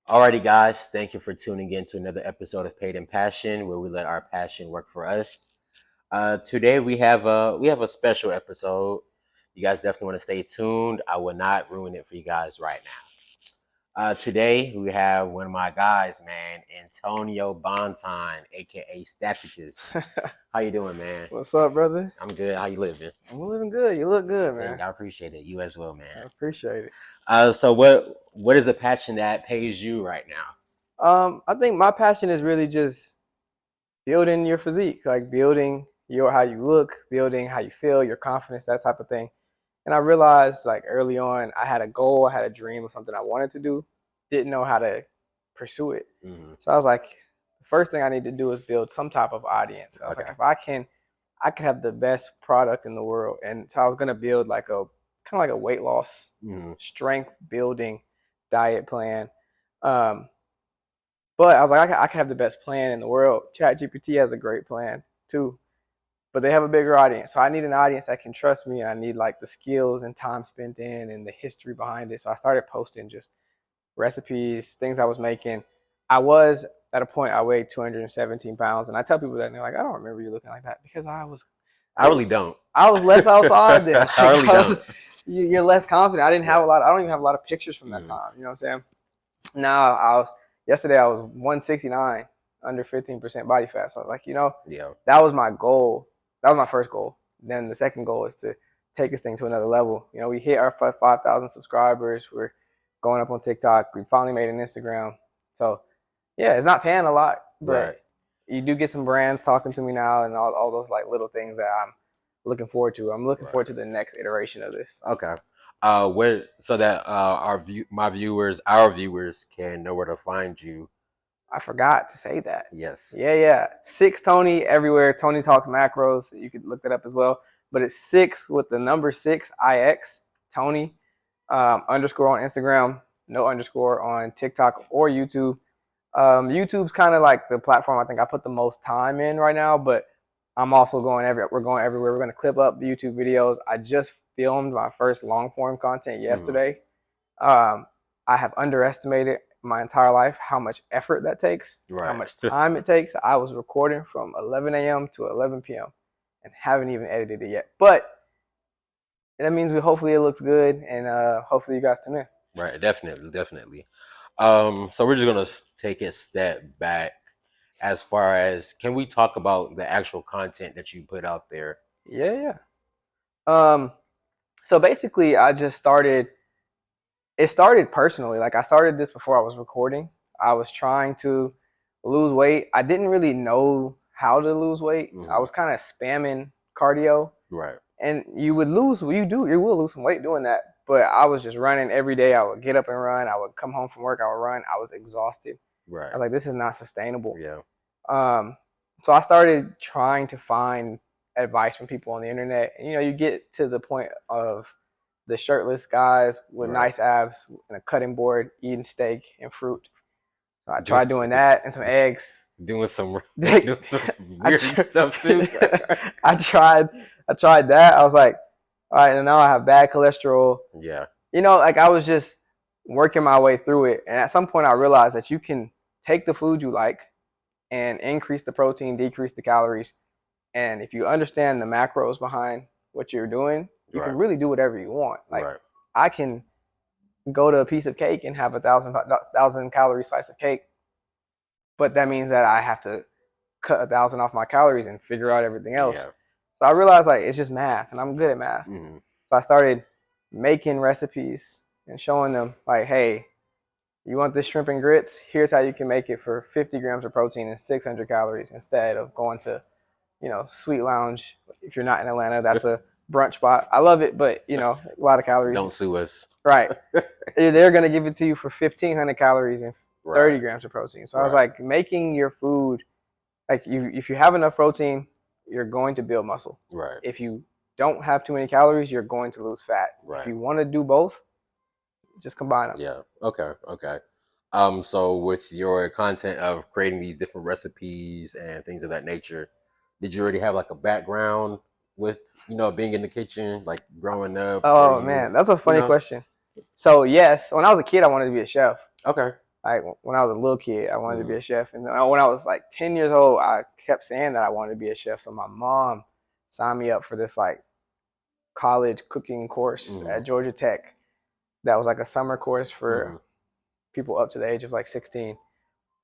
Alrighty, guys, thank you for tuning in to another episode of Paid in Passion, where we let our passion work for us. Today we have a special episode. You guys definitely want to stay tuned. I will not ruin it for you guys right now. Today we have one of my guys, man, Antonio Bonton, aka Staticus. How you doing, man? What's up, brother? I'm good. How you living? I'm living good. You look good, man. I appreciate it. You as well, man. I appreciate it. So what is a passion that pays you right now? I think my passion is really just building your physique, like building your how you look, building how you feel, your confidence, that type of thing. And I realized like early on, I had a goal, I had a dream of something I wanted to do, didn't know how to pursue it. Mm-hmm. So I was like, the first thing I need to do is build some type of audience. I was like, if I can have the best product in the world. And so I was gonna build like a kind of like a weight loss, strength building diet plan. But I was like, I can have the best plan in the world. ChatGPT has a great plan too, but they have a bigger audience. So I need an audience that can trust me. I need like the skills and time spent in and the history behind it. So I started posting just recipes, things I was making. I was at a point I weighed 217 pounds, and I tell people that, and they're like, I don't remember you looking like that because I really don't. I was less outside then. Like, I really don't. You're less confident. I didn't have a lot. I don't even have a lot of pictures from that time. You know what I'm saying? Now yesterday I was 169, under 15% body fat. So I was like, that was my goal. That was my first goal. Then the second goal is to take this thing to another level. We hit our 5,000 subscribers. We're going up on TikTok. We finally made an Instagram. So yeah, it's not paying a lot, but you do get some brands talking to me now, and all those like little things that I'm looking forward to. I'm looking forward to the next iteration of this. Okay. So that our viewers can know where to find you. I forgot to say that. Yes. Yeah. 6Tony everywhere. TonyTalksMacros. You could look that up as well. But it's 6 with the number 6IX. Tony underscore on Instagram. No underscore on TikTok or YouTube. YouTube's kind of like the platform I think I put the most time in right now, but I'm also we're going everywhere. We're going to clip up the YouTube videos. I just filmed my first long form content yesterday. I have underestimated my entire life how much effort that takes, how much time it takes. I was recording from 11 a.m. to 11 p.m. and haven't even edited it yet. But that means hopefully it looks good, and hopefully you guys tune in. Right, definitely. So we're just gonna take a step back as far as, can we talk about the actual content that you put out there? Yeah. So basically I just started. It started personally. Like I started this before I was recording. I was trying to lose weight. I didn't really know how to lose weight. I was kind of spamming cardio. Right. And you will lose some weight doing that. But I was just running every day. I would get up and run. I would come home from work. I would run. I was exhausted. Right. I was like, this is not sustainable. Yeah. So I started trying to find advice from people on the internet. And, you get to the point of the shirtless guys with nice abs and a cutting board eating steak and fruit. So I tried doing that and some eggs. Doing some weird stuff too. I tried that. I was like, all right, and now I have bad cholesterol. Yeah. Like I was just working my way through it. And at some point I realized that you can take the food you like and increase the protein, decrease the calories. And if you understand the macros behind what you're doing, you can really do whatever you want. Like I can go to a piece of cake and have 1,000 calorie slice of cake, but that means that I have to cut 1,000 off my calories and figure out everything else. Yeah. So I realized like it's just math, and I'm good at math. So I started making recipes and showing them like, hey, you want this shrimp and grits? Here's how you can make it for 50 grams of protein and 600 calories instead of going to, Sweet Lounge. If you're not in Atlanta, that's a brunch spot. I love it, but a lot of calories. Don't sue us. Right. They're gonna give it to you for 1,500 calories and 30 grams of protein. So I was like, making your food, like if you have enough protein, you're going to build muscle. Right. If you don't have too many calories, you're going to lose fat. Right. If you want to do both, just combine them. Yeah. Okay. So with your content of creating these different recipes and things of that nature, did you already have like a background with, being in the kitchen, like growing up? Oh man, that's a funny question. So yes, when I was a kid, I wanted to be a chef. Okay. Like when I was a little kid, I wanted to be Mm-hmm. a chef, and when I was like 10 years old, I kept saying that I wanted to be a chef. So my mom signed me up for this like college cooking course Mm-hmm. at Georgia Tech. That was like a summer course Mm-hmm. for people up to the age of like 16. And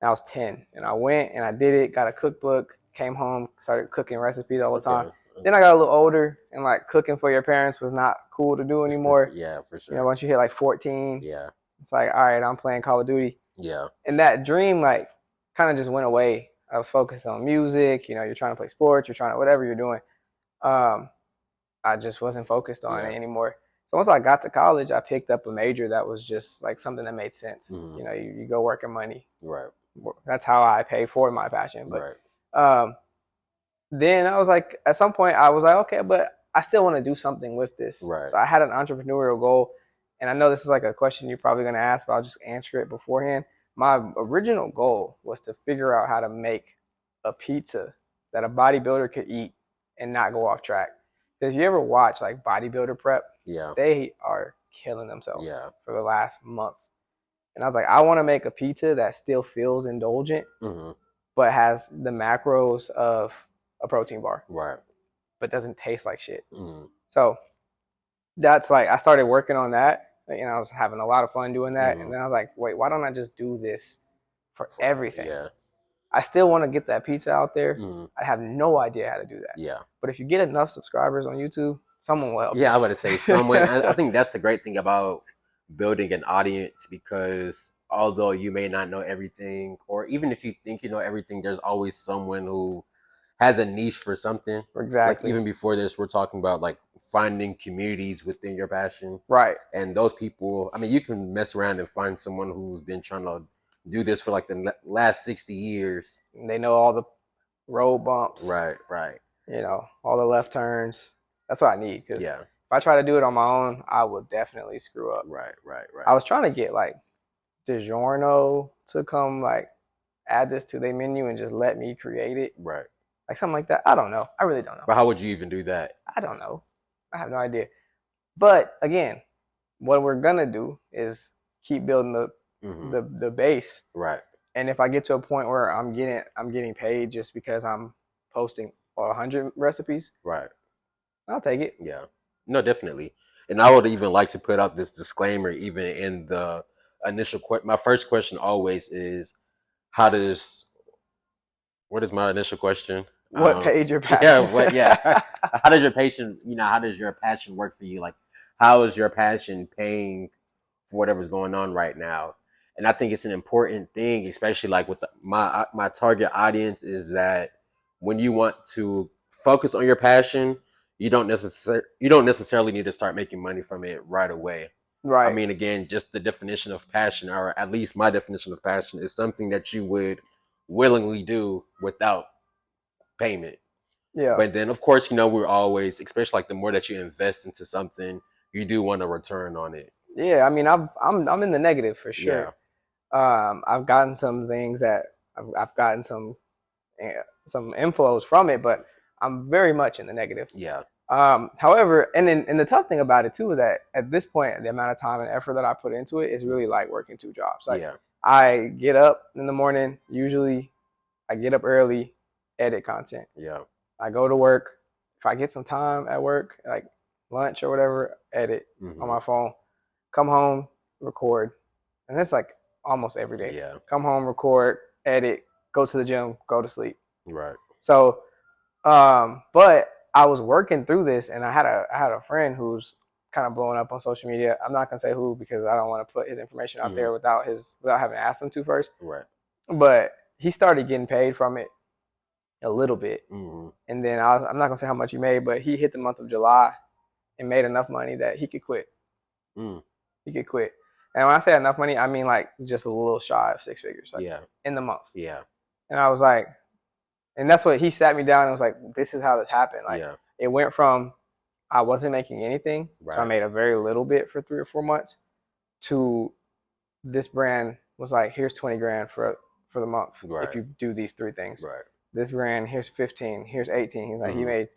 I was 10, and I went and I did it. Got a cookbook, came home, started cooking recipes all the time. Okay. Then I got a little older, and like cooking for your parents was not cool to do anymore. Yeah, for You know, sure. once you hit like 14, Yeah. it's like, all right, I'm playing Call of Duty. Yeah. And that dream like kind of just went away. I was focused on music. You know, you're trying to play sports, you're trying to whatever you're doing. Um, I just wasn't focused on Yeah. it anymore. So once I got to college, I picked up a major that was just like something that made sense. Mm-hmm. You know, you go working money. Right. That's how I pay for my passion. But Right. um, then I was like, at some point, I was like, okay, but I still want to do something with this. Right. So I had an entrepreneurial goal, and I know this is like a question you're probably going to ask, but I'll just answer it beforehand. My original goal was to figure out how to make a pizza that a bodybuilder could eat and not go off track. Because you ever watch like bodybuilder prep, Yeah. they are killing themselves Yeah. for the last month. And I was like, I want to make a pizza that still feels indulgent, Mm-hmm. but has the macros of a protein bar, Right. but doesn't taste like shit. Mm-hmm. So that's like I started working on that, and I was having a lot of fun doing that. Mm-hmm. And then I was like, wait, why don't I just do this for everything? Yeah. I still want to get that pizza out there. Mm-hmm. I have no idea how to do that. Yeah. But if you get enough subscribers on YouTube, someone will help Yeah, I you. would say someone. I think that's the great thing about building an audience because although you may not know everything, or even if you think you know everything, there's always someone who has a niche for something. Like Exactly. even before this, we're talking about like finding communities within your passion. Right. And those people, I mean, you can mess around and find someone who's been trying to do this for like the last 60 years. And they know all the road bumps, Right, right. you know, all the left turns. That's what I need because Yeah, if I try to do it on my own, I would definitely screw up. right, right, right. I was trying to get like DiGiorno to come like add this to their menu and just let me create it, Right. like something like that. I don't know. I really don't know. But how would you even do that? I don't know. I have no idea. But again, what we're gonna do is keep building Mm-hmm. the base. Right. And if I get to a point where I'm getting paid just because I'm posting 100 recipes, Right. I'll take it. Yeah. No, definitely. And I would even like to put out this disclaimer, even in the initial question. My first question always is, how does, what is my initial question? What paid your Yeah, passion? what, yeah. How does your passion, how does your passion work for you? Like, how is your passion paying for whatever's going on right now? And I think it's an important thing, especially like with my target audience, is that when you want to focus on your passion, you don't necessarily need to start making money from it right away. I Right. mean, again, just the definition of passion, or at least my definition of passion, is something that you would willingly do without payment. Yeah. But then, of course, we're always, especially like the more that you invest into something, you do want a return on it. Yeah. I mean, I'm in the negative for Yeah. sure. I've gotten some things that I've gotten some inflows from it, but I'm very much in the negative. Yeah. However, and the tough thing about it too is that at this point, the amount of time and effort that I put into it is really like working two jobs. Like Yeah. I get up in the morning, usually I get up early, edit content. Yeah. I go to work. If I get some time at work, like lunch or whatever, edit on my phone. Come home, record, and that's like almost every day. Yeah. Come home, record, edit, go to the gym, go to sleep. Right. So, but I was working through this, and I had a friend who's kind of blowing up on social media. I'm not gonna say who because I don't want to put his information out there without having asked him to first. Right. But he started getting paid from it a little bit, and then I'm not gonna say how much he made, but he hit the month of July and made enough money that he could quit. He could quit. And when I say enough money, I mean like just a little shy of six figures, like in the month. Yeah. And I was like, and that's what he sat me down and was like, this is how this happened. Like it went from I wasn't making anything, so I made a very little bit for 3 or 4 months, to this brand was like, here's 20 grand for the month if you do these 3 things. Right. This brand, here's 15, here's 18. He's like, he made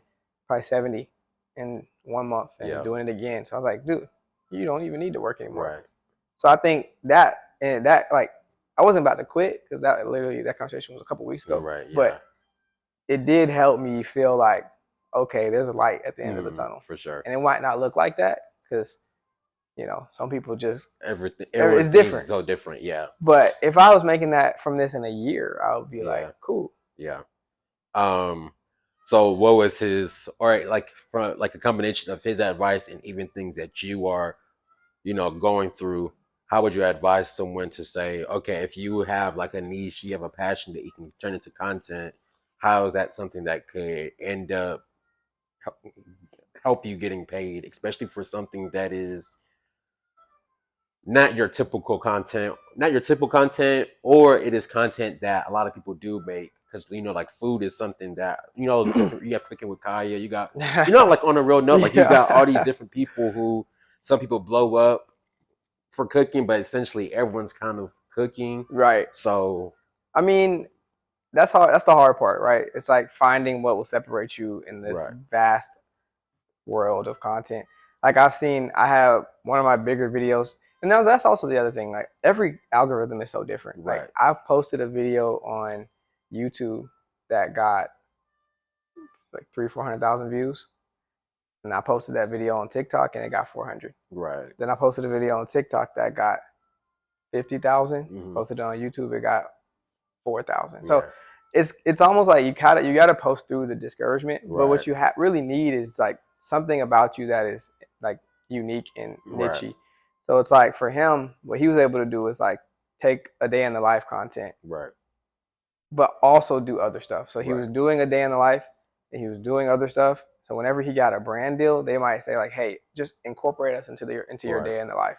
probably 70 in 1 month and he's doing it again. So I was like, dude, you don't even need to work anymore. Right. So I think that like I wasn't about to quit because that conversation was a couple weeks ago. Right. Yeah. But it did help me feel like, okay, there's a light at the end of the tunnel. For sure. And it might not look like that because, some people just everything. It's different. So different. Yeah. But if I was making that from this in a year, I would be like, cool. Yeah. So what was his, or like from like a combination of his advice and even things that you are, going through? How would you advise someone to say, okay, if you have like a niche, you have a passion that you can turn into content, how is that something that could end up help you getting paid, especially for something that is not your typical content, or it is content that a lot of people do make, because like food is something that different. You have Cooking with Kaya, you got like on a real note, like you got all these different people who some people blow up for cooking, but essentially everyone's kind of cooking, right? So I mean, that's the hard part, right? It's like finding what will separate you in this vast world of content. Like I have one of my bigger videos, and now that's also the other thing. Like every algorithm is so different. Right. Like I've posted a video on YouTube that got like 300,000-400,000 views, and I posted that video on TikTok and it got 400. Right. Then I posted a video on TikTok that got 50,000. Posted it on YouTube, it got 4,000. So it's almost like you gotta post through the discouragement. But what you really need is like something about you that is like unique and niche. So it's like for him, what he was able to do is like take a day in the life content, but also do other stuff. So he was doing a day in the life and he was doing other stuff. So whenever he got a brand deal, they might say like, "Hey, just incorporate us into your day in the life."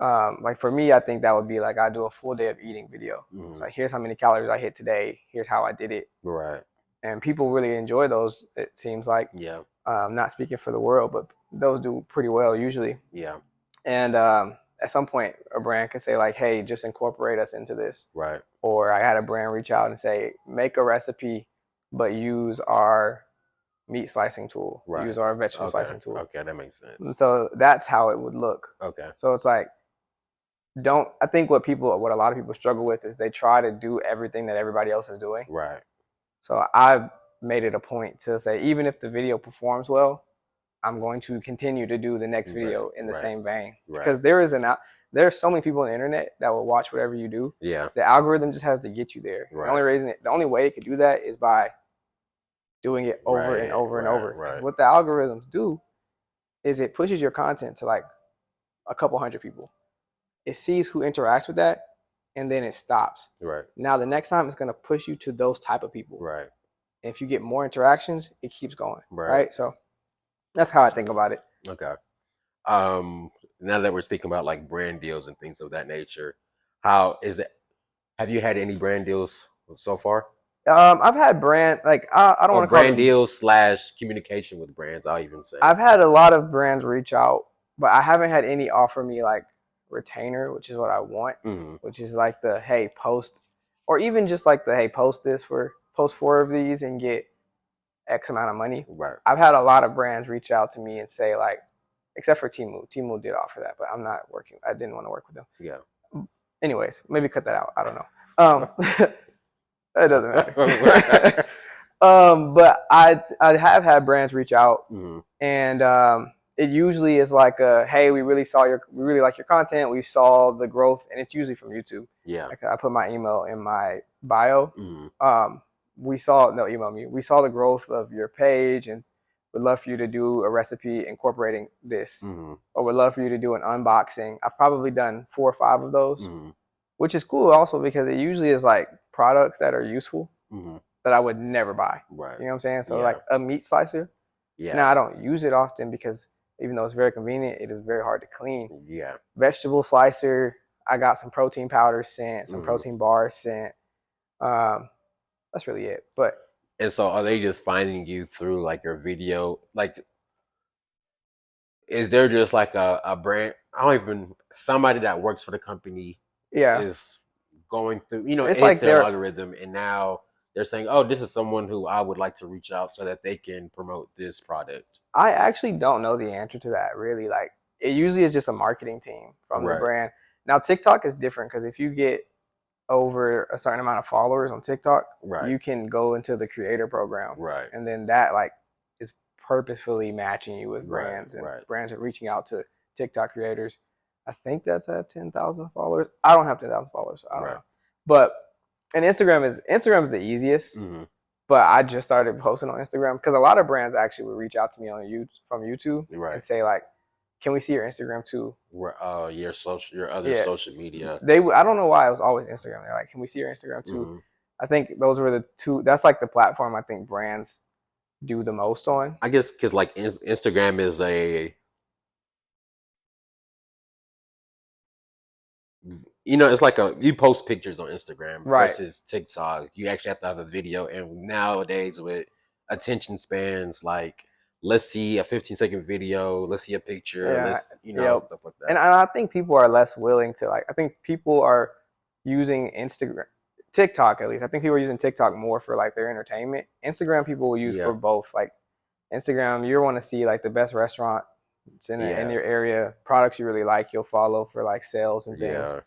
Like for me, I think that would be like I do a full day of eating video. It's like, here's how many calories I hit today. Here's how I did it. And people really enjoy those. It seems like. Not speaking for the world, but those do pretty well usually. And at some point, a brand can say like, "Hey, just incorporate us into this." Or I had a brand reach out and say, "Make a recipe, but use our meat slicing tool. Use our vegetable slicing tool." Okay, that makes sense. And so that's how it would look. So it's like, I think what a lot of people struggle with is they try to do everything that everybody else is doing. So I've made it a point to say, even if the video performs well, I'm going to continue to do the next video in the same vein. Because there are so many people on the internet that will watch whatever you do. The algorithm just has to get you there. The only way it could do that is by doing it over and over and over. Because what the algorithms do is it pushes your content to like a couple hundred people. It sees who interacts with that, and then it stops. Now the next time it's going to push you to those type of people. And if you get more interactions, it keeps going. Right. So that's how I think about it. Okay. Now that we're speaking about like brand deals and things of that nature, how is it? Have you had any brand deals so far? I've had I don't want to call brand deals / communication with brands. I'll even say I've had a lot of brands reach out, but I haven't had any offer me like retainer, which is what I want, which is like the hey post, or even just like the hey post 4 of these and get X amount of money. I've had a lot of brands reach out to me and say like, except for Temu did offer that, but I didn't want to work with them. Anyways, maybe cut that out. I don't know. It doesn't matter. But I have had brands reach out, and it usually is like hey, we really like your content. We saw the growth, and it's usually from YouTube. Like I put my email in my bio. We saw the growth of your page, and would love for you to do a recipe incorporating this, or would love for you to do an unboxing. I've probably done 4 or 5 of those, which is cool also because it usually is like products that are useful that I would never buy. You know what I'm saying? So like a meat slicer. Now I don't use it often because even though it's very convenient, it is very hard to clean. Vegetable slicer. I got some protein powders sent, some protein bars sent. That's really it. And so are they just finding you through like your video? Like, is there just like a brand? Somebody that works for the company is going through, it's like their algorithm, and now they're saying, oh, this is someone who I would like to reach out so that they can promote this product. I actually don't know the answer to that really. Like it usually is just a marketing team from the brand. Now TikTok is different because if you get over a certain amount of followers on TikTok, Right. you can go into the creator program, Right. and then that like is purposefully matching you with Right. brands, and Right. brands are reaching out to TikTok creators. I think that's at 10,000 followers. I don't have 10,000 followers. I don't Right. know, but and Instagram is the easiest. Mm-hmm. But I just started posting on Instagram because a lot of brands actually would reach out to me on from YouTube Right. and say like, "Can we see your Instagram too?" Your other Yeah, social media. I don't know why it was always Instagram. They're like, "Can we see your Instagram too?" Mm-hmm. I think those were the two. That's like the platform I think brands do the most on. I guess because like Instagram is it's like you post pictures on Instagram Right. versus TikTok. You actually have to have a video, and nowadays with attention spans, like let's see a 15-second video, let's see a picture, Yeah. let's Yep. stuff like And that. I think people are less willing to like. I think people are using Instagram, TikTok at least. I think people are using TikTok more for like their entertainment. Instagram people will use Yeah. for both. Like Instagram, you want to see like the best restaurant in Yeah. your area, products you really like, you'll follow for like sales and things. Yeah.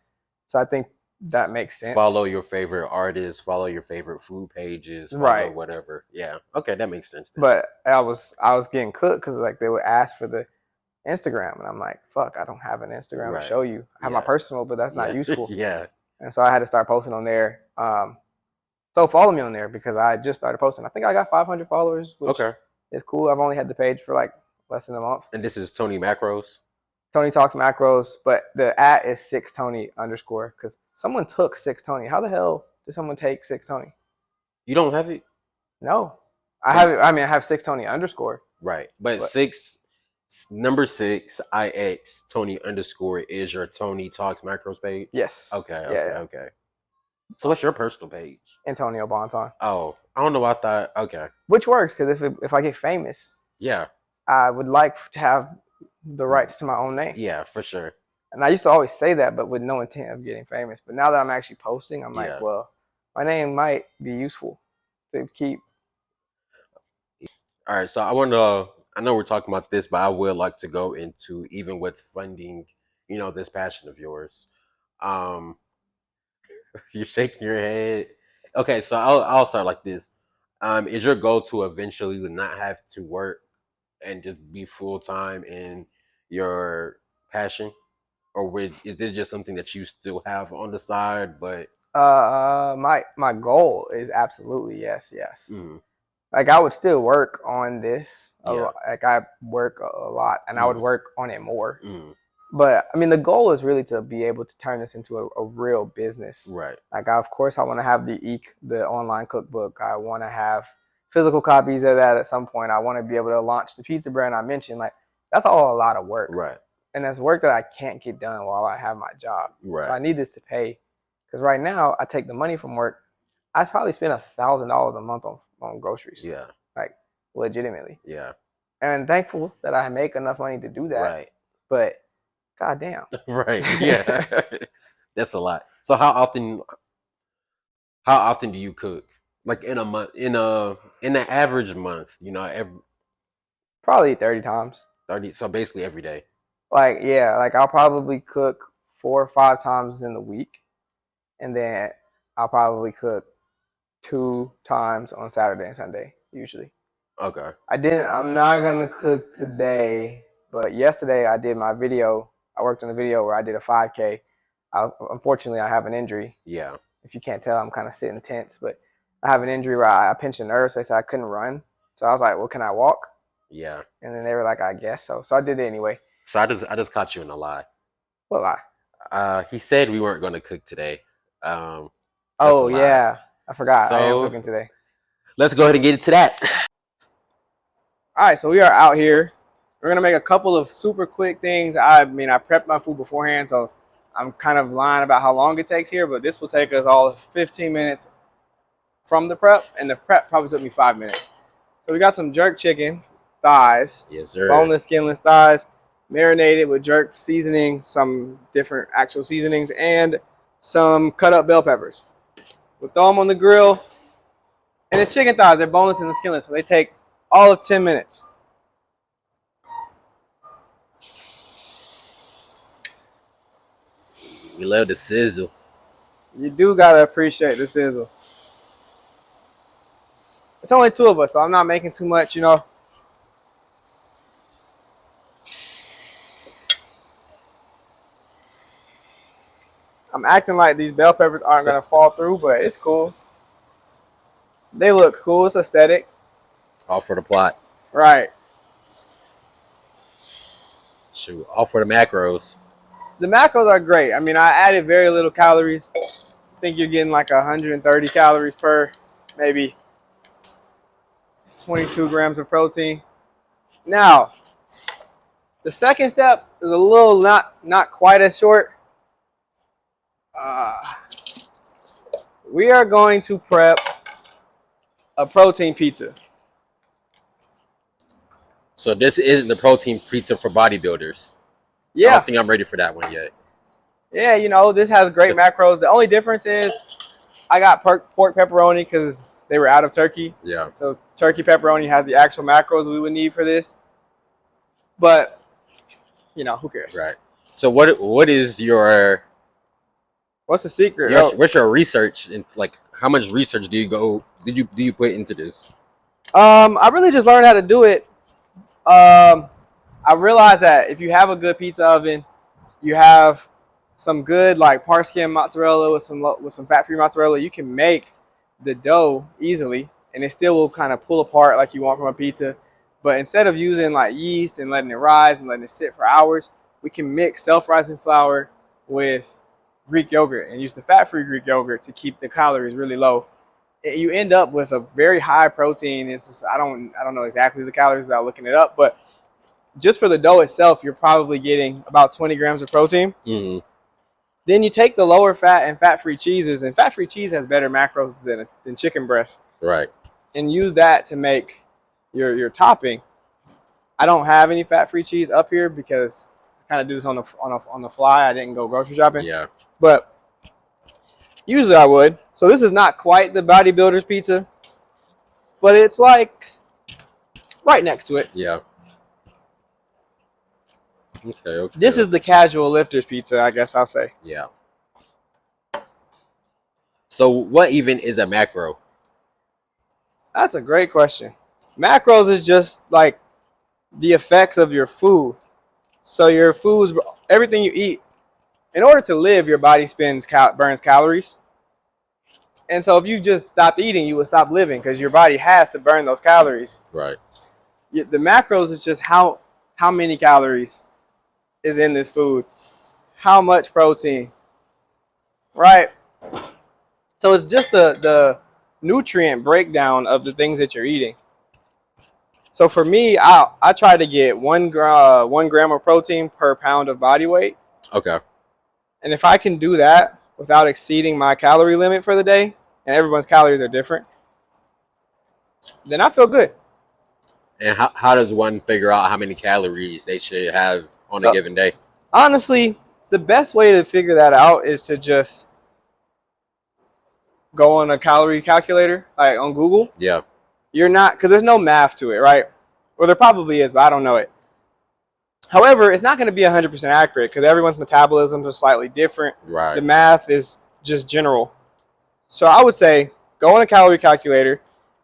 So I think that makes sense. Follow your favorite artists, follow your favorite food pages, follow Right. whatever. Yeah. Okay, that makes sense then. But I was getting cooked because like they would ask for the Instagram, and I'm like, fuck, I don't have an Instagram to Right. show you. I have my Yeah. personal, but that's not Yeah. useful. Yeah. And so I had to start posting on there. So follow me on there because I just started posting. I think I got 500 followers, which Okay. is cool. I've only had the page for like less than a month. And this is Tony Macros. TonyTalksMacros, but the @ is 6Tony _ because someone took 6Tony. How the hell did someone take 6Tony? You don't have it? No, I have it. I mean, I have 6Tony _ Right. But number 6 IX Tony _ is your Tony Talks Macros page? Yes. Okay, Yeah. okay. So what's your personal page? Antonio Bonton. Oh, I don't know. I thought okay. Which works because if I get famous, Yeah. I would like to have the rights to my own name. Yeah, for sure. And I used to always say that, but with no intent of getting famous. But now that I'm actually posting, I'm like, well, my name might be useful to keep. All right, so I know we're talking about this, but I would like to go into even with funding, this passion of yours. You're shaking your head. Okay, so I'll start like this. Is your goal to eventually not have to work and just be full time in your passion, or is this just something that you still have on the side? But My goal is absolutely yes. mm-hmm. Like I would still work on this a Yeah. lot. Like I work a lot, and I would work on it more. But I mean, the goal is really to be able to turn this into a real business. Right. Like, of course, I want to have the online cookbook. I want to have physical copies of that at some point. I want to be able to launch the pizza brand I mentioned. Like, that's all a lot of work. Right. And that's work that I can't get done while I have my job. Right. So I need this to pay. Because right now, I take the money from work. I probably spend $1,000 a month on groceries. Yeah. Like, legitimately. Yeah. And thankful that I make enough money to do that. Right. But God damn. Right. Yeah. That's a lot. So how often do you cook? Like in a month, in an average month, Probably 30 times. 30. So basically every day. Like, yeah, like I'll probably cook 4 or 5 times in the week. And then I'll probably cook 2 times on Saturday and Sunday, usually. Okay. I'm not gonna cook today, but yesterday I did my video. I worked on a video where I did a 5K. Unfortunately, I have an injury. Yeah. If you can't tell, I'm kind of sitting tense, but I have an injury where I pinched a nerve, so they said I couldn't run. So I was like, well, can I walk? Yeah. And then they were like, I guess so. So I did it anyway. So I just caught you in a lie. What lie? He said we weren't going to cook today. Oh yeah, I forgot. So, I am cooking today. Let's go ahead and get into that. All right, so we are out here. We're gonna make a couple of super quick things. I mean, I prepped my food beforehand, so I'm kind of lying about how long it takes here, but this will take us all 15 minutes from the prep, and the prep probably took me 5 minutes. So we got some jerk chicken thighs. Yes, sir. Boneless, skinless thighs, marinated with jerk seasoning, some different actual seasonings, and some cut up bell peppers. We'll throw them on the grill. And it's chicken thighs. They're boneless and skinless, so they take all of 10 minutes. We love the sizzle. You do gotta appreciate the sizzle. It's only 2 of us, so I'm not making too much, you know. I'm acting like these bell peppers aren't gonna fall through, but it's cool. They look cool. It's aesthetic. All for the plot. Right. Shoot, all for the macros. The macros are great. I mean, I added very little calories. I think you're getting like 130 calories per, maybe 22 grams of protein. Now, the second step is a little not quite as short. We are going to prep a protein pizza. So this isn't the protein pizza for bodybuilders. I Yeah, don't think I'm ready for that one yet. yeah. You know, this has great macros. The only difference is I got pork pepperoni because they were out of turkey. Yeah. So turkey pepperoni has the actual macros we would need for this. But, you know, who cares? Right. So what is your What's the secret? what's your research, and like how much research do you put into this? I really just learned how to do it. I realized that if you have a good pizza oven, you have some good like Parskim mozzarella with some fat-free mozzarella, you can make the dough easily, and it still will kind of pull apart like you want from a pizza. But instead of using like yeast and letting it rise and letting it sit for hours, we can mix self-rising flour with Greek yogurt and use the fat-free Greek yogurt to keep the calories really low. You end up with a very high protein. It's just, I don't know exactly the calories without looking it up, but just for the dough itself, you're probably getting about 20 grams of protein. Mm-hmm. Then you take the lower fat and fat-free cheeses, and fat-free cheese has better macros than chicken breast, Right. and use that to make your topping. I don't have any fat-free cheese up here because I kind of do this on the fly. I didn't go grocery shopping. Yeah. But usually I would. So this is not quite the bodybuilder's pizza, but it's like right next to it. Yeah. Okay. This is the casual lifter's pizza, I guess I'll say. Yeah. So what even is a macro? That's a great question. Macros is just like the effects of your food. So your foods, everything you eat, in order to live, your body burns calories. And so if you just stopped eating, you would stop living because your body has to burn those calories. Right. The macros is just how many calories is in this food, how much protein, right? So it's just the nutrient breakdown of the things that you're eating. So for me, I try to get 1 gram of protein per pound of body weight. Okay. And if I can do that without exceeding my calorie limit for the day, and everyone's calories are different, then I feel good. And how does one figure out how many calories they should have on a given day? Honestly, the best way to figure that out is to just go on a calorie calculator, like on Google. Yeah. You're not, because there's no math to it, right? Well, there probably is, but I don't know it. However, it's not going to be 100% accurate because everyone's metabolisms are slightly different. Right. The math is just general. So I would say go on a calorie calculator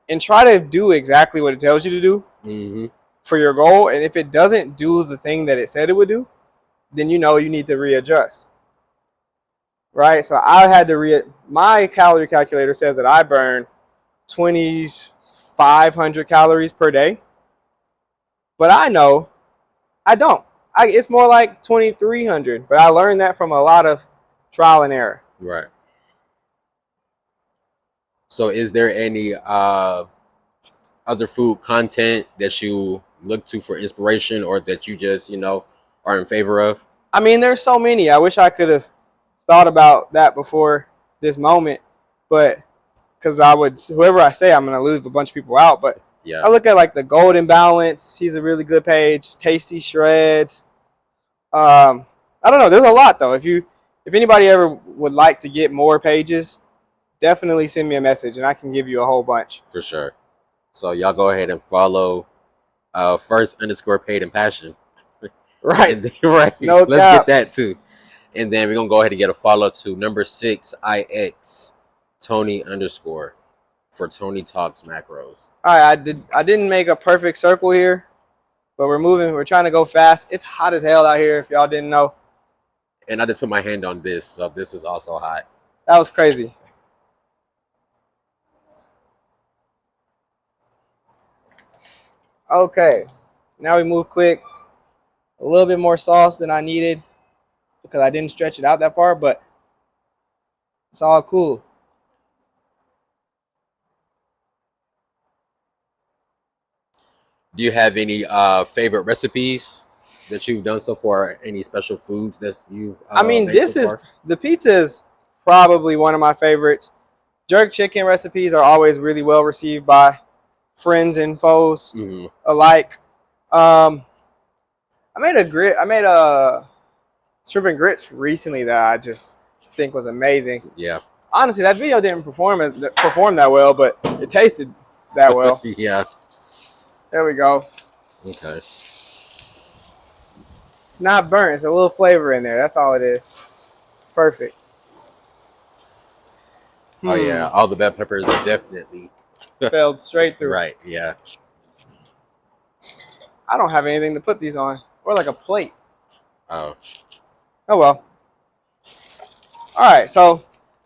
and try to do exactly what it tells you to do for your goal. And if it doesn't do the thing that it said it would do, then you know you need to readjust. Right? So I had to my calorie calculator says that I burn 2,500 calories per day. But I know I don't. It's more like 2,300. But I learned that from a lot of trial and error. Right. So is there any other food content that you look to for inspiration or that you just, are in favor of? I mean, there's so many. I wish I could have thought about that before this moment. But because whoever I say, I'm going to lose a bunch of people out. But yeah, I look at like the Golden Balance. He's a really good page. Tasty Shreds. I don't know. There's a lot though. If anybody ever would like to get more pages, definitely send me a message and I can give you a whole bunch. For sure. So y'all go ahead and follow first _paid and passion. Right. Right. No Let's cap. get that too. And then we're gonna go ahead and get a follow to number 6IX Tony _ for Tony Talks Macros. All right, I didn't make a perfect circle here, but we're moving. We're trying to go fast. It's hot as hell out here. If y'all didn't know, And I just put my hand on this, so this is also hot. that was crazy. Okay, now we move quick. A little bit more sauce than I needed because I didn't stretch it out that far, but it's all cool. Do you have any favorite recipes that you've done so far? Any special foods that you've I mean, made this so is far? the pizza is probably one of my favorites. Jerk chicken recipes are always really well received by friends and foes alike. I made a shrimp and grits recently that I just think was amazing. Yeah. Honestly, that video didn't perform that well, but it tasted that well. Yeah. There we go. Okay. It's not burnt. It's a little flavor in there. That's all it is. Perfect. Oh yeah, all the bell peppers are definitely fell straight through. right. Yeah. I don't have anything to put these on, or like a plate. Oh. Oh well. All right, so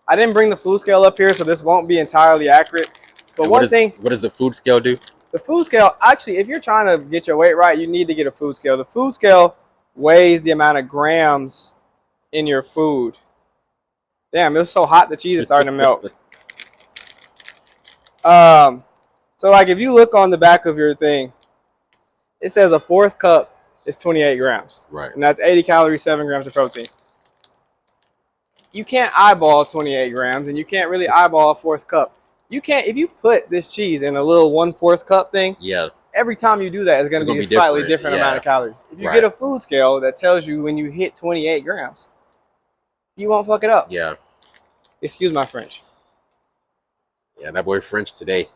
I didn't bring the food scale up here, so this won't be entirely accurate. But And one thing, what does the food scale do? the food scale, actually, if you're trying to get your weight right, you need to get a food scale. The food scale weighs the amount of grams in your food. Damn, it was so hot the cheese is starting to melt. So like if you look on the back of your thing, it says a fourth cup is 28 grams. Right. And that's 80 calories, 7 grams of protein. You can't eyeball 28 grams, and you can't really eyeball a fourth cup. You can't, if you put this cheese in a little 1/4 cup thing, yes, every time you do that, it's going to be a slightly different amount of calories. If you get a food scale that tells you when you hit 28 grams, you won't fuck it up. Yeah. Excuse my French. Yeah, that boy French today.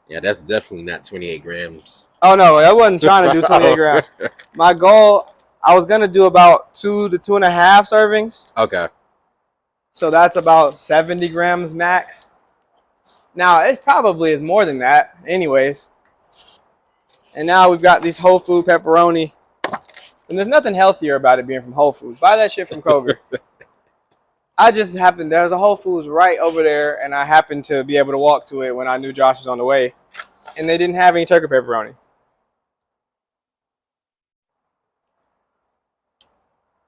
Yeah, that's definitely not 28 grams. Oh, no, I wasn't trying to do 28 grams. My goal, I was going to do about 2 to 2.5 servings. Okay. So that's about 70 grams max. Now, it probably is more than that anyways. And now we've got these Whole Food pepperoni. And there's nothing healthier about it being from Whole Foods. Buy that shit from Kroger. There's a Whole Foods right over there, and I happened to be able to walk to it when I knew Josh was on the way. And they didn't have any turkey pepperoni.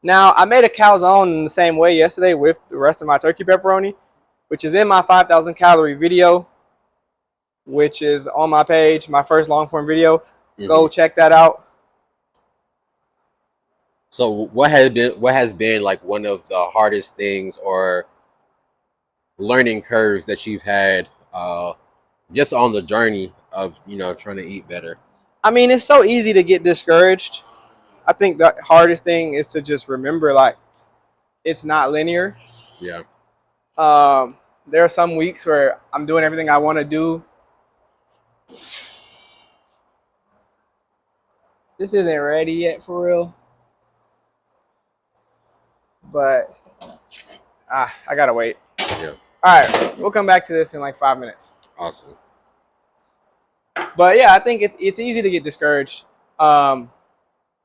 Now, I made a calzone in the same way yesterday with the rest of my turkey pepperoni, which is in my 5,000 calorie video, which is on my page, my first long form video. Go check that out. So what has been like one of the hardest things or learning curves that you've had just on the journey of, trying to eat better? I mean, it's so easy to get discouraged. I think the hardest thing is to just remember, like, it's not linear. Yeah. There are some weeks where I'm doing everything I want to do. This isn't ready yet for real. But I gotta wait. Yeah. All right, we'll come back to this in like 5 minutes. Awesome. But yeah, I think it's easy to get discouraged.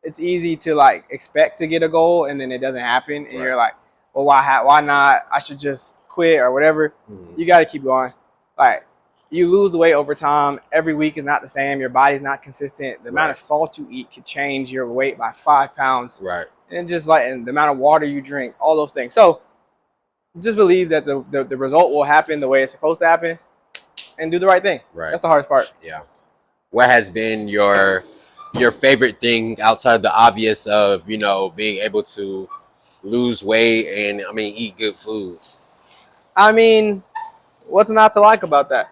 It's easy to like expect to get a goal and then it doesn't happen, and you're like, well, why not? I should just quit or whatever. You got to keep going. Like, you lose the weight over time. Every week is not the same. Your body's not consistent. The amount of salt you eat could change your weight by 5 pounds. Right. And just like, and the amount of water you drink, all those things. So just believe that the result will happen the way it's supposed to happen, and do the right thing. Right. That's the hardest part. Yeah. What has been your favorite thing outside the obvious of, being able to lose weight and, eat good food? I mean, what's not to like about that?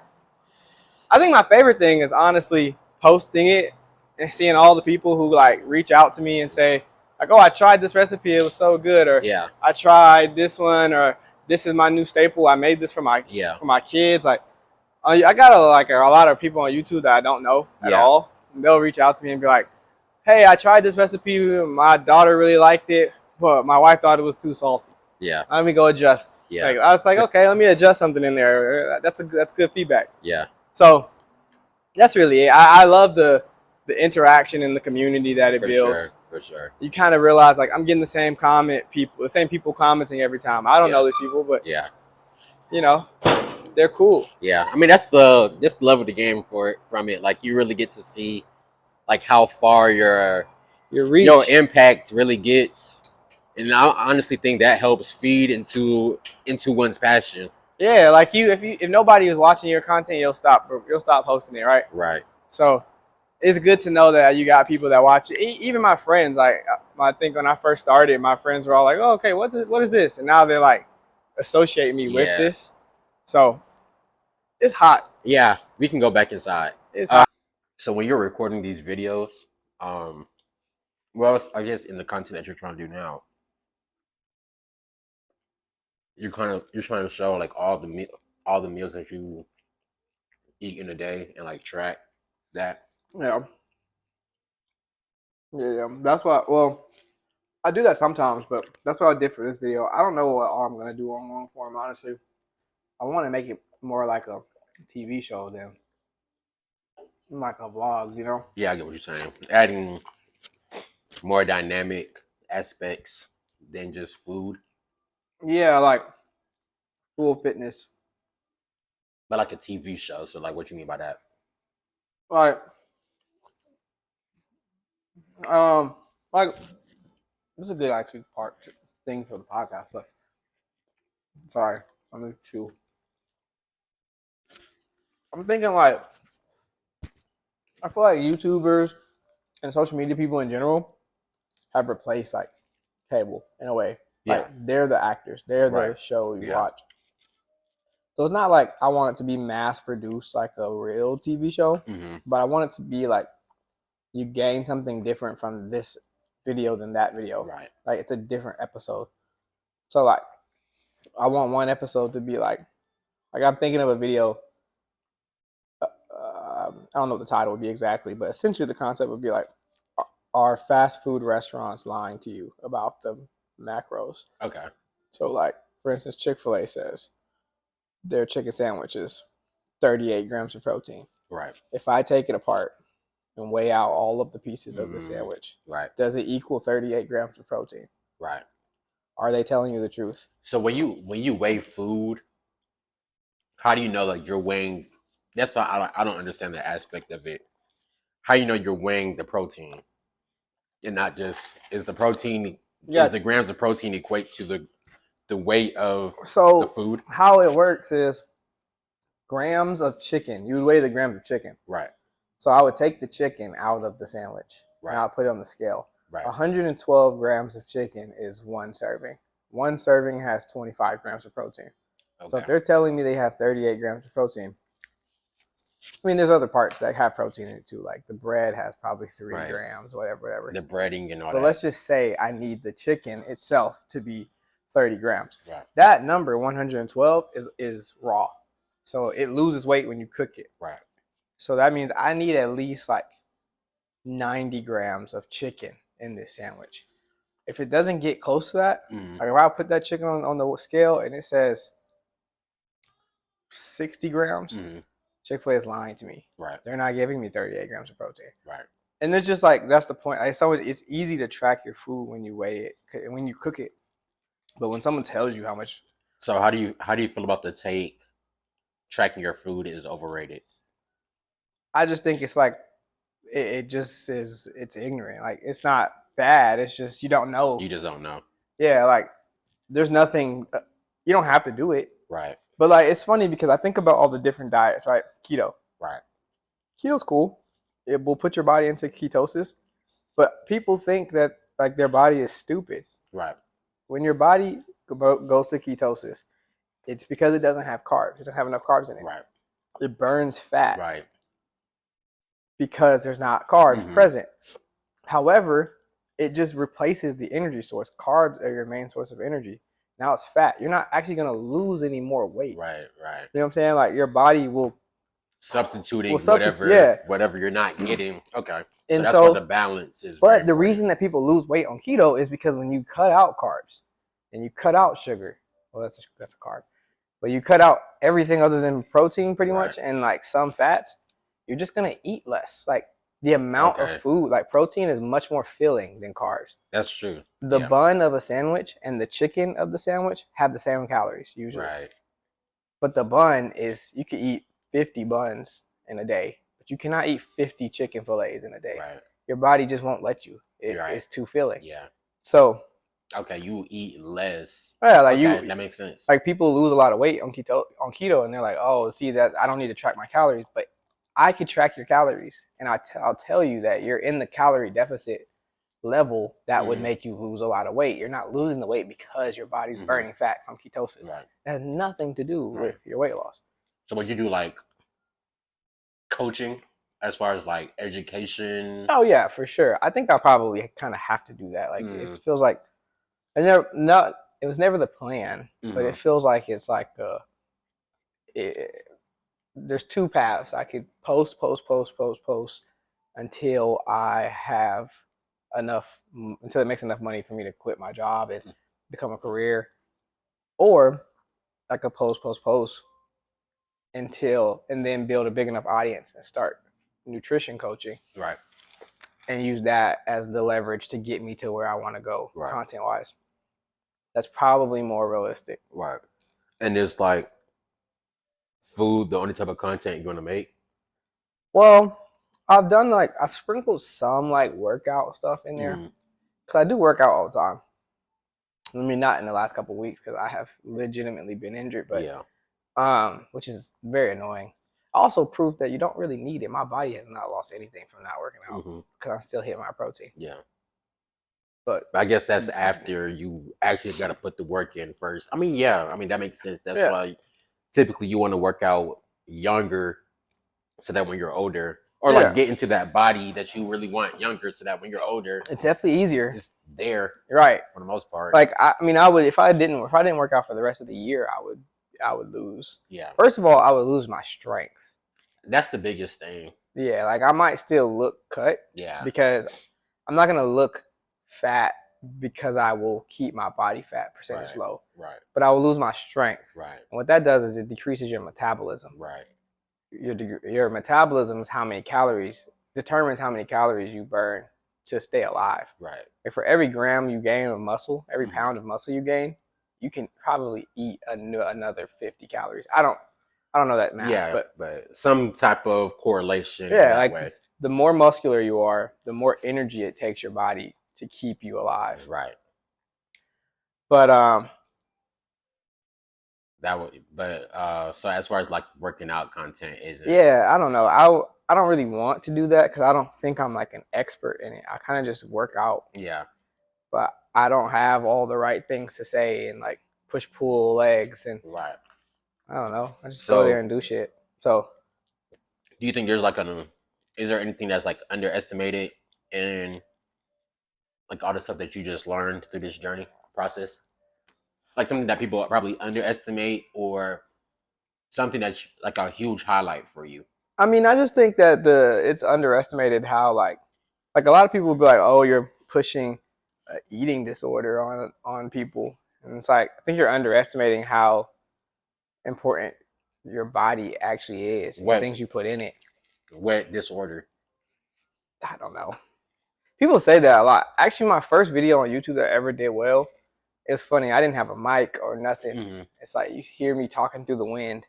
I think my favorite thing is honestly posting it and seeing all the people who like reach out to me and say, like, oh, I tried this recipe, it was so good, or I tried this one, or this is my new staple, I made this for my kids. Like, I got a lot of people on YouTube that I don't know at all. And they'll reach out to me and be like, hey, I tried this recipe. My daughter really liked it, but my wife thought it was too salty. Yeah. Let me go adjust. Yeah. Like, I was like, okay, let me adjust something in there. That's good feedback. Yeah. So that's really it. I love the interaction and the community that it For builds. sure. For sure. You kind of realize like I'm getting the same people commenting every time. I don't know these people, but yeah, you know, they're cool. Yeah. I mean, that's the love of the game from it. Like, you really get to see like how far your reach. impact really gets, and I honestly think that helps feed into one's passion. Yeah, like if nobody is watching your content, you'll stop posting it, right? Right. So it's good to know that you got people that watch it. Even my friends, like I think when I first started, my friends were all like, "Oh, okay, what is this?" And now they're like associate me with this. So it's hot. Yeah, we can go back inside. It's hot. So when you're recording these videos, well, I guess in the content that you're trying to do now, you're trying to show like all the meals that you eat in a day and like track that. Yeah. Yeah. That's what. Well, I do that sometimes, but that's what I did for this video. I don't know what all I'm gonna do on long form. Honestly, I want to make it more like a TV show than like a vlog. You know? Yeah, I get what you're saying. Adding more dynamic aspects than just food. Yeah, like full fitness. But like a TV show. So like, what you mean by that? Like, like this is a good actually thing for the podcast. But sorry, I'm gonna chew. I'm thinking like I feel like YouTubers and social media people in general have replaced like cable in a way. Yeah. Like they're the actors, they're the show you watch. So it's not like I want it to be mass produced like a real TV show, but I want it to be like you gain something different from this video than that video. Right. Like it's a different episode. So like I want one episode to be like I'm thinking of a video. I don't know what the title would be exactly, but essentially the concept would be like, are fast food restaurants lying to you about the macros? Okay. So like, for instance, Chick-fil-A says their chicken sandwich is 38 grams of protein. Right. If I take it apart and weigh out all of the pieces of the sandwich, right, does it equal 38 grams of protein? Right. Are they telling you the truth? So when you weigh food, how do you know like you're weighing? That's why I don't understand the aspect of it. How you know you're weighing the protein, and not just is the grams of protein equate to the weight of the food? How it works is grams of chicken. You would weigh the grams of chicken. Right. So I would take the chicken out of the sandwich. Right. And I'll put it on the scale. Right. 112 grams of chicken is one serving. One serving has 25 grams of protein. Okay. So if they're telling me they have 38 grams of protein, I mean, there's other parts that have protein in it too. Like the bread has probably 3 grams, whatever. The breading and all that. But let's just say I need the chicken itself to be 30 grams. Right. That number, 112, is raw. So it loses weight when you cook it. Right. So that means I need at least like 90 grams of chicken in this sandwich. If it doesn't get close to that, like if I put that chicken on the scale and it says 60 grams, Chick-fil-A is lying to me. Right. They're not giving me 38 grams of protein. Right. And it's just like, that's the point. It's easy to track your food when you weigh it and when you cook it. But when someone tells you how much. So how do you feel about the take tracking your food is overrated? I just think it's like, it just is, it's ignorant. Like, it's not bad. It's just, you don't know. You just don't know. Yeah, like, there's nothing, you don't have to do it. Right. But, like, it's funny because I think about all the different diets, right? Keto. Right. Keto's cool. It will put your body into ketosis. But people think that, like, their body is stupid. Right. When your body goes to ketosis, it's because it doesn't have carbs. It doesn't have enough carbs in it. Right. It burns fat. Right. Because there's not carbs present. However, it just replaces the energy source. Carbs are your main source of energy. Now it's fat. You're not actually going to lose any more weight. Right, right. You know what I'm saying? Like your body will substituting whatever you're not getting. Okay. So And that's why so, the balance is very but the important. reason that people lose weight on keto is because when you cut out carbs and you cut out sugar, well, that's a carb, but you cut out everything other than protein pretty Right. much and like some fats, you're just gonna eat less. Like the amount of Okay. food, like protein is much more filling than carbs. That's true. The Yeah. bun of a sandwich and the chicken of the sandwich have the same calories usually. Right. But the bun is, you could eat 50 buns in a day, but you cannot eat 50 chicken fillets in a day. Right. Your body just won't let you. Right. It's too filling. Yeah. So Okay, you eat less. yeah, like okay, that makes sense. like people lose a lot of weight on keto, and they're like, oh, see that I don't need to track my calories, but I could track your calories, and I'll tell you that you're in the calorie deficit level that would make you lose a lot of weight. You're not losing the weight because your body's burning fat from ketosis. Right. It has nothing to do with your weight loss. So would you do like coaching as far as like education? Oh yeah, for sure. I think I probably kind of have to do that. Like it feels like it was never the plan, but it feels like it's like there's two paths. I could post until I have until it makes enough money for me to quit my job and become a career, or I could post until and then build a big enough audience and start nutrition coaching. Right. And use that as the leverage to get me to where I want to go content wise. That's probably more realistic. Right. And it's like food, the only type of content you're going to make? Well, I've sprinkled some like workout stuff in there. Because I do work out all the time. I mean, not in the last couple of weeks because I have legitimately been injured, but which is very annoying. Also proof that you don't really need it. My body has not lost anything from not working out because I'm still hitting my protein. Yeah. But I guess that's after you actually got to put the work in first. I mean, yeah. I mean, that makes sense. That's why typically you want to work out younger so that when you're older, or like get into that body that you really want younger so that when you're older, it's definitely easier. Just there. Right. For the most part. Like, I mean, I would, if I didn't work out for the rest of the year, I would lose. Yeah. First of all, I would lose my strength. That's the biggest thing. Yeah, like I might still look cut. Yeah. Because I'm not gonna look fat because I will keep my body fat percentage low. Right. But I will lose my strength. Right. And what that does is it decreases your metabolism. Right. Your metabolism is determines how many calories you burn to stay alive. Right. Like for every gram you gain of muscle, every pound of muscle you gain, you can probably eat another 50 calories. I don't know that math, but some type of correlation. Yeah, like way. The more muscular you are, the more energy it takes your body to keep you alive. Right. But so as far as like working out content isn't. Yeah, I don't know. I don't really want to do that because I don't think I'm like an expert in it. I kind of just work out. Yeah. But I don't have all the right things to say and like push pull legs and I don't know. I just go there and do shit. So do you think there's like is there anything that's like underestimated in like all the stuff that you just learned through this journey process? Like something that people probably underestimate or something that's like a huge highlight for you? I mean, I just think that it's underestimated how like a lot of people will be like, oh, you're pushing an eating disorder on people. And it's like, I think you're underestimating how important your body actually is. The things you put in it. What disorder? I don't know. People say that a lot. Actually, my first video on YouTube that ever did well, it's funny. I didn't have a mic or nothing. It's like you hear me talking through the wind.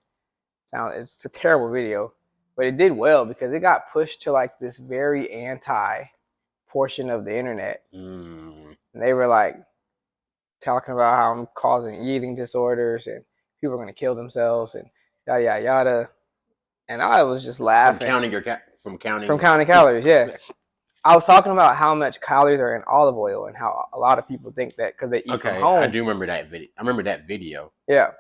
It's a terrible video, but it did well because it got pushed to like this very anti portion of the internet. And they were like talking about how I'm causing eating disorders and people are going to kill themselves and yada yada yada. And I was just laughing. From counting calories, yeah. I was talking about how much calories are in olive oil and how a lot of people think that because they eat from home. I do remember that video. I remember that video. Yeah.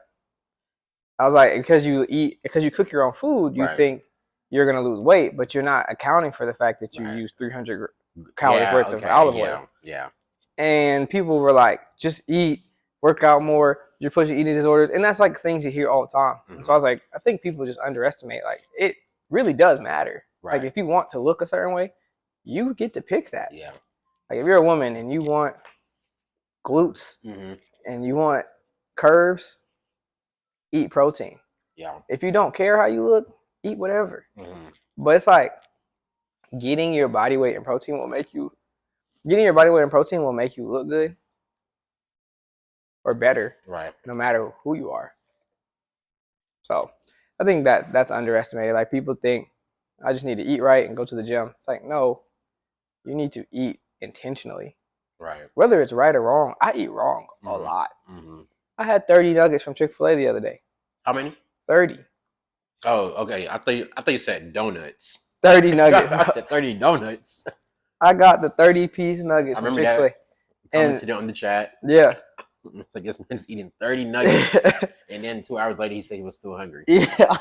I was like, because you cook your own food, you think you're going to lose weight, but you're not accounting for the fact that you use 300 calories worth of olive oil. Yeah. And people were like, just eat, work out more, you're pushing eating disorders. And that's like things you hear all the time. And so I was like, I think people just underestimate, like, it really does matter. Like, if you want to look a certain way, you get to pick that. Yeah. Like if you're a woman and you want glutes and you want curves, eat protein. Yeah. If you don't care how you look, eat whatever. But it's like getting your body weight in protein will make you look good or better, Right. no matter who you are. So I think that's underestimated. Like people think I just need to eat right and go to the gym. It's like, no, you need to eat intentionally. Right. Whether it's right or wrong, I eat wrong a lot. I had 30 nuggets from Chick-fil-A the other day. How many? 30. Oh, okay. I thought you said donuts. 30 nuggets. I said 30 donuts. I got the 30-piece nuggets from Chick-fil-A. That. Commented on the chat. Yeah. It's like this man's eating 30 nuggets, and then 2 hours later he said he was still hungry. Yeah.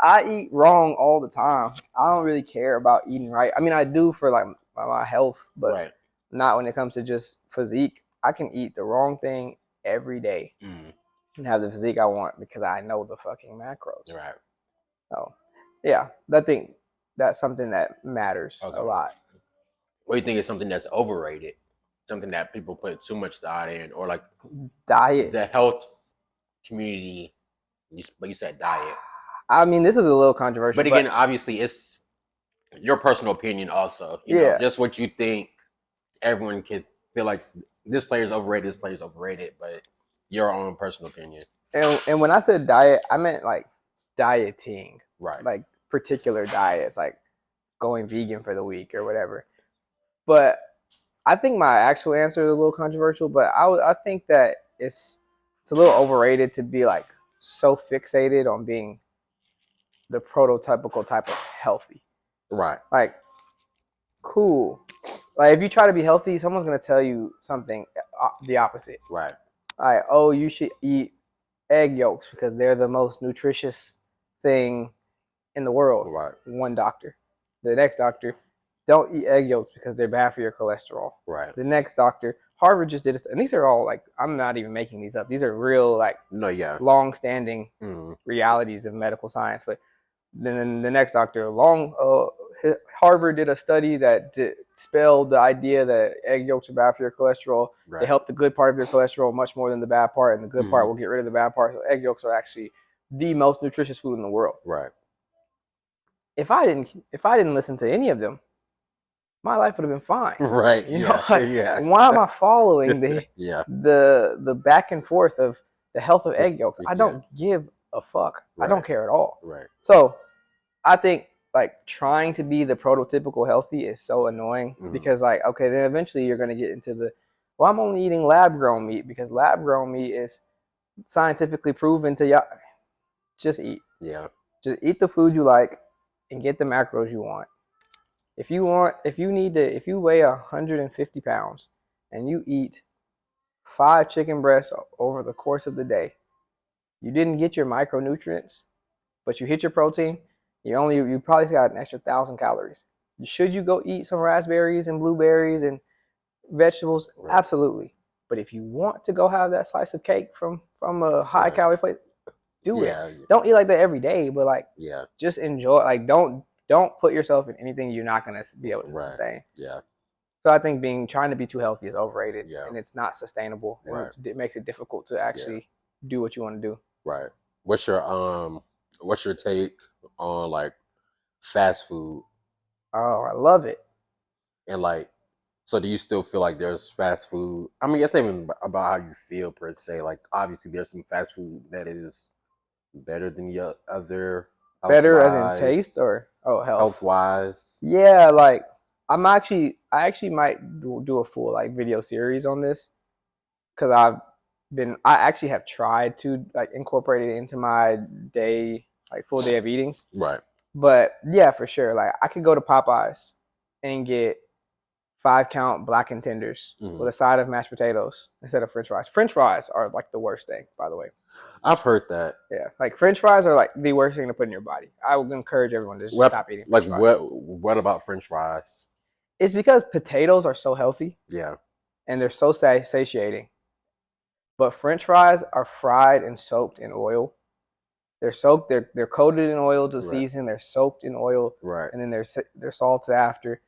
I eat wrong all the time. I don't really care about eating right. I mean, I do for like my health, but not when it comes to just physique. I can eat the wrong thing every day and have the physique I want because I know the fucking macros. Right. So, yeah, I think that's something that matters a lot. What do you think is something that's overrated? Something that people put too much thought in, or like diet. The health community, but you said diet. I mean, this is a little controversial. But again, obviously, it's your personal opinion also. You know, just what you think. Everyone can feel like this player's overrated, this player's overrated, but your own personal opinion. And when I said diet, I meant like dieting. Right. Like particular diets, like going vegan for the week or whatever. But I think my actual answer is a little controversial, but I think that it's a little overrated to be like so fixated on being the prototypical type of healthy. Right. Like, cool. Like if you try to be healthy, someone's gonna tell you something the opposite. Right. Like, oh, you should eat egg yolks because they're the most nutritious thing in the world. Right. One doctor. The next doctor, don't eat egg yolks because they're bad for your cholesterol. Right. The next doctor, Harvard just did this, and these are all like, I'm not even making these up. These are real, like, long-standing realities of medical science. But then the next doctor, Harvard did a study that dispelled the idea that egg yolks are bad for your cholesterol. Right. They help the good part of your cholesterol much more than the bad part, and the good part will get rid of the bad part. So egg yolks are actually the most nutritious food in the world. Right. If I didn't listen to any of them, my life would have been fine. Right. You know, why am I following the back and forth of the health of egg yolks? I don't give a fuck. Right. I don't care at all. Right. So I think like trying to be the prototypical healthy is so annoying because like, okay, then eventually you're going to get into well, I'm only eating lab grown meat because lab grown meat is scientifically proven to just eat. Yeah. Just eat the food you like and get the macros you want. If you weigh 150 pounds and you eat 5 chicken breasts over the course of the day, you didn't get your micronutrients, but you hit your protein, you probably got an extra 1,000 calories. Should you go eat some raspberries and blueberries and vegetables? Right. Absolutely. But if you want to go have that slice of cake from a high calorie place, do it. Don't eat like that every day, but like just enjoy. Like don't put yourself in anything you're not gonna be able to sustain. Yeah. So I think trying to be too healthy is overrated, and it's not sustainable, and it makes it difficult to actually do what you want to do. Right. What's your take on like fast food? Oh, I love it. And like, so do you still feel like there's fast food? I mean, it's not even about how you feel per se. Like, obviously, there's some fast food that is better than the other. Better as in taste or health wise? Yeah, like I actually might do a full like video series on this because I actually have tried to like incorporate it into my day, like full day of eatings. Right. But yeah, for sure. Like I could go to Popeyes and get 5-count blackened tenders with a side of mashed potatoes instead of French fries. French fries are like the worst thing, by the way. I've heard that. Yeah, like French fries are like the worst thing to put in your body. I would encourage everyone to just stop eating French fries. What about French fries? It's because potatoes are so healthy. Yeah. And they're so satiating. But French fries are fried and soaked in oil. They're soaked. They're coated in oil to season. They're soaked in oil. Right. And then they're salted after.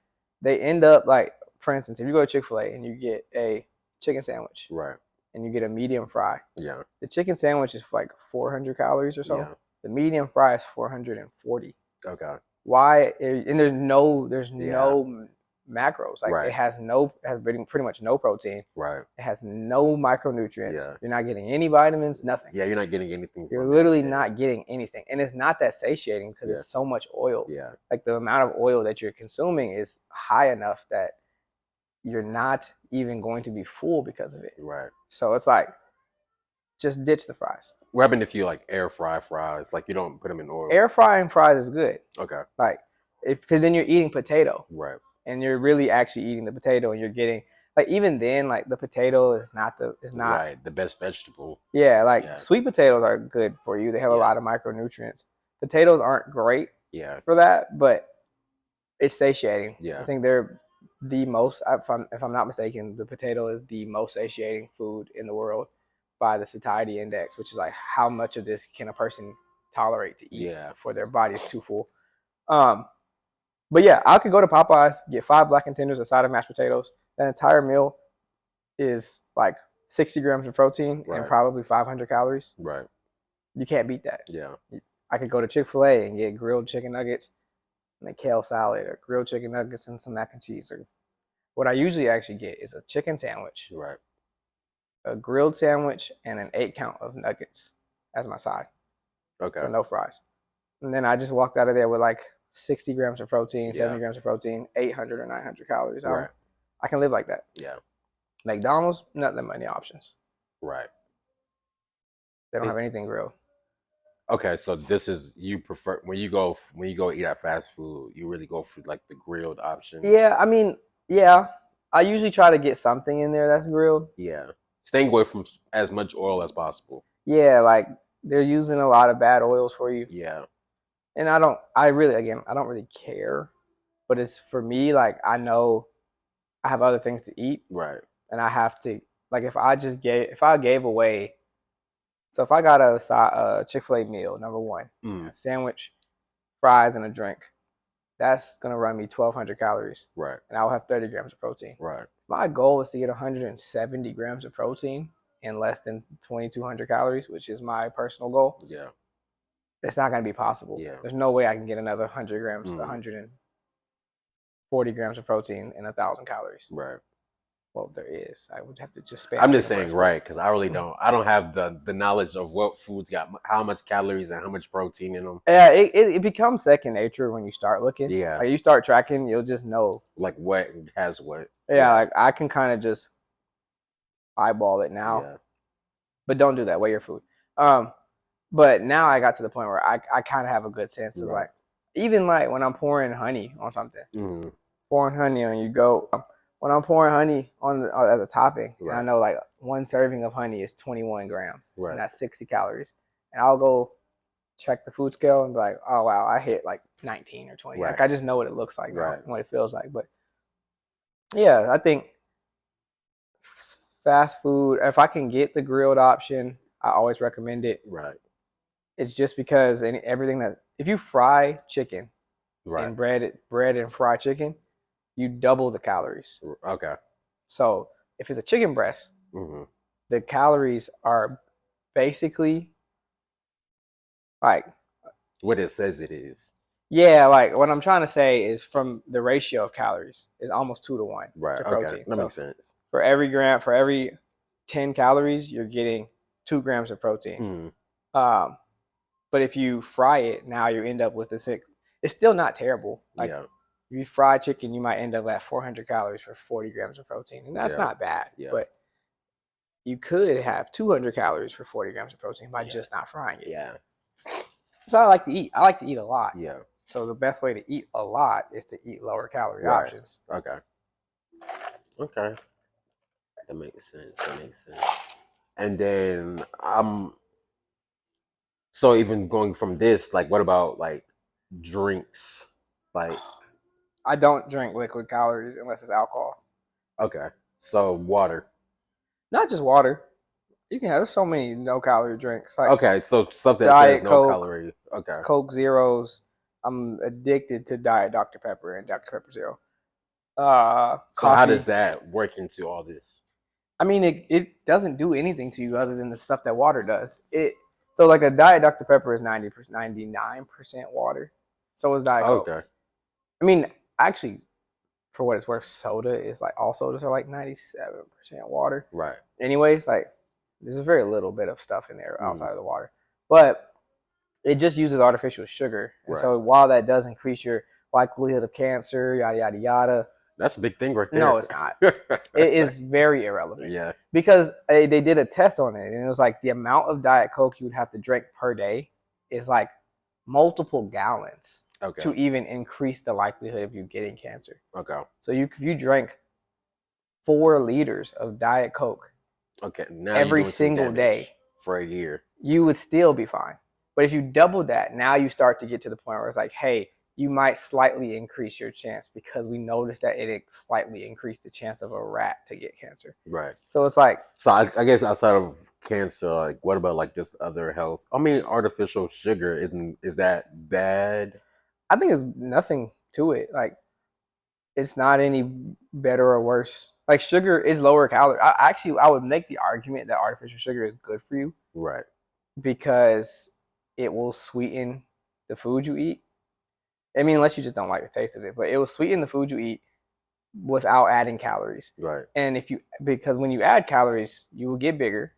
they end up like, for instance, if you go to Chick-fil-A and you get a chicken sandwich, Right. and you get a medium fry, Yeah. the chicken sandwich is like 400 calories or so. Yeah. The medium fry is 440. Okay. Why? And there's no macros. Like Right. it has pretty much no protein. Right. It has no micronutrients. Yeah. You're not getting any vitamins, nothing. Yeah, you're not getting anything You're from literally it. Yeah. not getting anything. And it's not that satiating because Yeah. it's so much oil. Yeah. Like the amount of oil that you're consuming is high enough that you're not even going to be full because of it. Right. So it's like, just ditch the fries. What happened if you like air fry fries? Like you don't put them in oil. Air frying fries is good. Okay. Like, because then you're eating potato. Right. And you're really actually eating the potato, and you're getting, like, even then, like, the potato is not right, the best vegetable. Yeah, like sweet potatoes are good for you. They have a lot of micronutrients. Potatoes aren't great for that, but it's satiating. Yeah. I think they're the most, if I'm not mistaken, the potato is the most satiating food in the world by the satiety index, which is like how much of this can a person tolerate to eat before their body is too full. But yeah, I could go to Popeyes, get 5 blackened tenders, a side of mashed potatoes. That entire meal is like 60 grams of protein and probably 500 calories. Right. You can't beat that. Yeah. I could go to Chick-fil-A and get grilled chicken nuggets and a kale salad, or grilled chicken nuggets and some mac and cheese. Or what I usually actually get is a chicken sandwich, a grilled sandwich, and an 8 count of nuggets as my side. Okay. So no fries. And then I just walked out of there with like 60 grams of protein, 70 grams of protein, 800 or 900 calories. I can live like that. Yeah. McDonald's, not that many options. Right. They don't have anything grilled. Okay, so this is, you prefer when you go eat at fast food, you really go for like the grilled option. Yeah, I mean, yeah. I usually try to get something in there that's grilled. Yeah. Staying away from as much oil as possible. Yeah, like they're using a lot of bad oils for you. Yeah. And I don't really care. But it's, for me, like, I know I have other things to eat. Right. And I have to, like, if I gave away, so if I got a Chick-fil-A meal, number one, a sandwich, fries, and a drink, that's going to run me 1,200 calories. Right. And I'll have 30 grams of protein. Right. My goal is to get 170 grams of protein in less than 2,200 calories, which is my personal goal. Yeah. It's not going to be possible. Yeah. There's no way I can get another 100 grams, 140 grams of protein in 1,000 calories. Right. Well, there is. I would have to just spend. I'm just saying, right, because I really don't. I don't have the knowledge of what foods got how much calories and how much protein in them. Yeah, it becomes second nature when you start looking. Yeah. Like, you start tracking, you'll just know. Like what has what. Yeah, like I can kind of just eyeball it now. Yeah. But don't do that. Weigh your food. But now I got to the point where I kind of have a good sense of, like, even like when I'm pouring honey on something, pouring honey on you go. When I'm pouring honey on as a topping, and I know like one serving of honey is 21 grams, and that's 60 calories, and I'll go check the food scale and be like, oh wow, I hit like 19 or 20. Like, I just know what it looks like, what it feels like. But yeah, I think fast food, if I can get the grilled option, I always recommend it. Right. It's just because everything that, if you fry chicken and bread and fried chicken, you double the calories. Okay. So if it's a chicken breast, the calories are basically like what it says it is. Yeah, like what I'm trying to say is, from the ratio of calories is almost 2 to 1 to protein. That makes sense. For every 10 calories, you're getting 2 grams of protein. But if you fry it, now you end up with a 6. It's still not terrible. Like, if you fry chicken, you might end up at 400 calories for 40 grams of protein. And that's not bad. But you could have 200 calories for 40 grams of protein by just not frying it. Yeah. So I like to eat. I like to eat a lot. Yeah. So the best way to eat a lot is to eat lower calorie options. Okay. Okay. That makes sense. And then so even going from this, like, what about like drinks? Like, I don't drink liquid calories unless it's alcohol. Okay. So water. Not just water. You can have, there's so many no calorie drinks. Like, okay, so stuff that Diet says no Coke, calorie. Okay. Coke Zeros. I'm addicted to Diet Dr. Pepper and Dr. Pepper Zero. So how Coffee. does that work into all this? I mean, it doesn't do anything to you other than the stuff that water does. So like a Diet Dr Pepper is 99% water. So is Diet Coke. Okay. I mean, actually, for what it's worth, soda is like all sodas are like 97% water. Right. Anyways, like there's a very little bit of stuff in there Mhm. outside of the water, but it just uses artificial sugar, and Right. so while that does increase your likelihood of cancer, yada yada yada, That's a big thing right there. no, it's not. It is very irrelevant. Yeah. Because they did a test on it, and it was like the amount of Diet Coke you would have to drink per day is like multiple gallons Okay. to even increase the likelihood of you getting cancer. Okay. So if you drank 4 liters of Diet Coke Okay. Now every you're doing some single damage day, for a year. you would still be fine. But if you double that, now you start to get to the point where it's like, hey, you might slightly increase your chance because we noticed that it slightly increased the chance of a rat to get cancer. Right. So it's like, So I guess outside of cancer, like what about like just other health? I mean, artificial sugar is that bad? I think there's nothing to it. Like, it's not any better or worse. Like, sugar is lower calorie. I would make the argument that artificial sugar is good for you Right. because it will sweeten the food you eat. I mean, unless you just don't like the taste of it, but it will sweeten the food you eat without adding calories. Right. And because when you add calories, you will get bigger,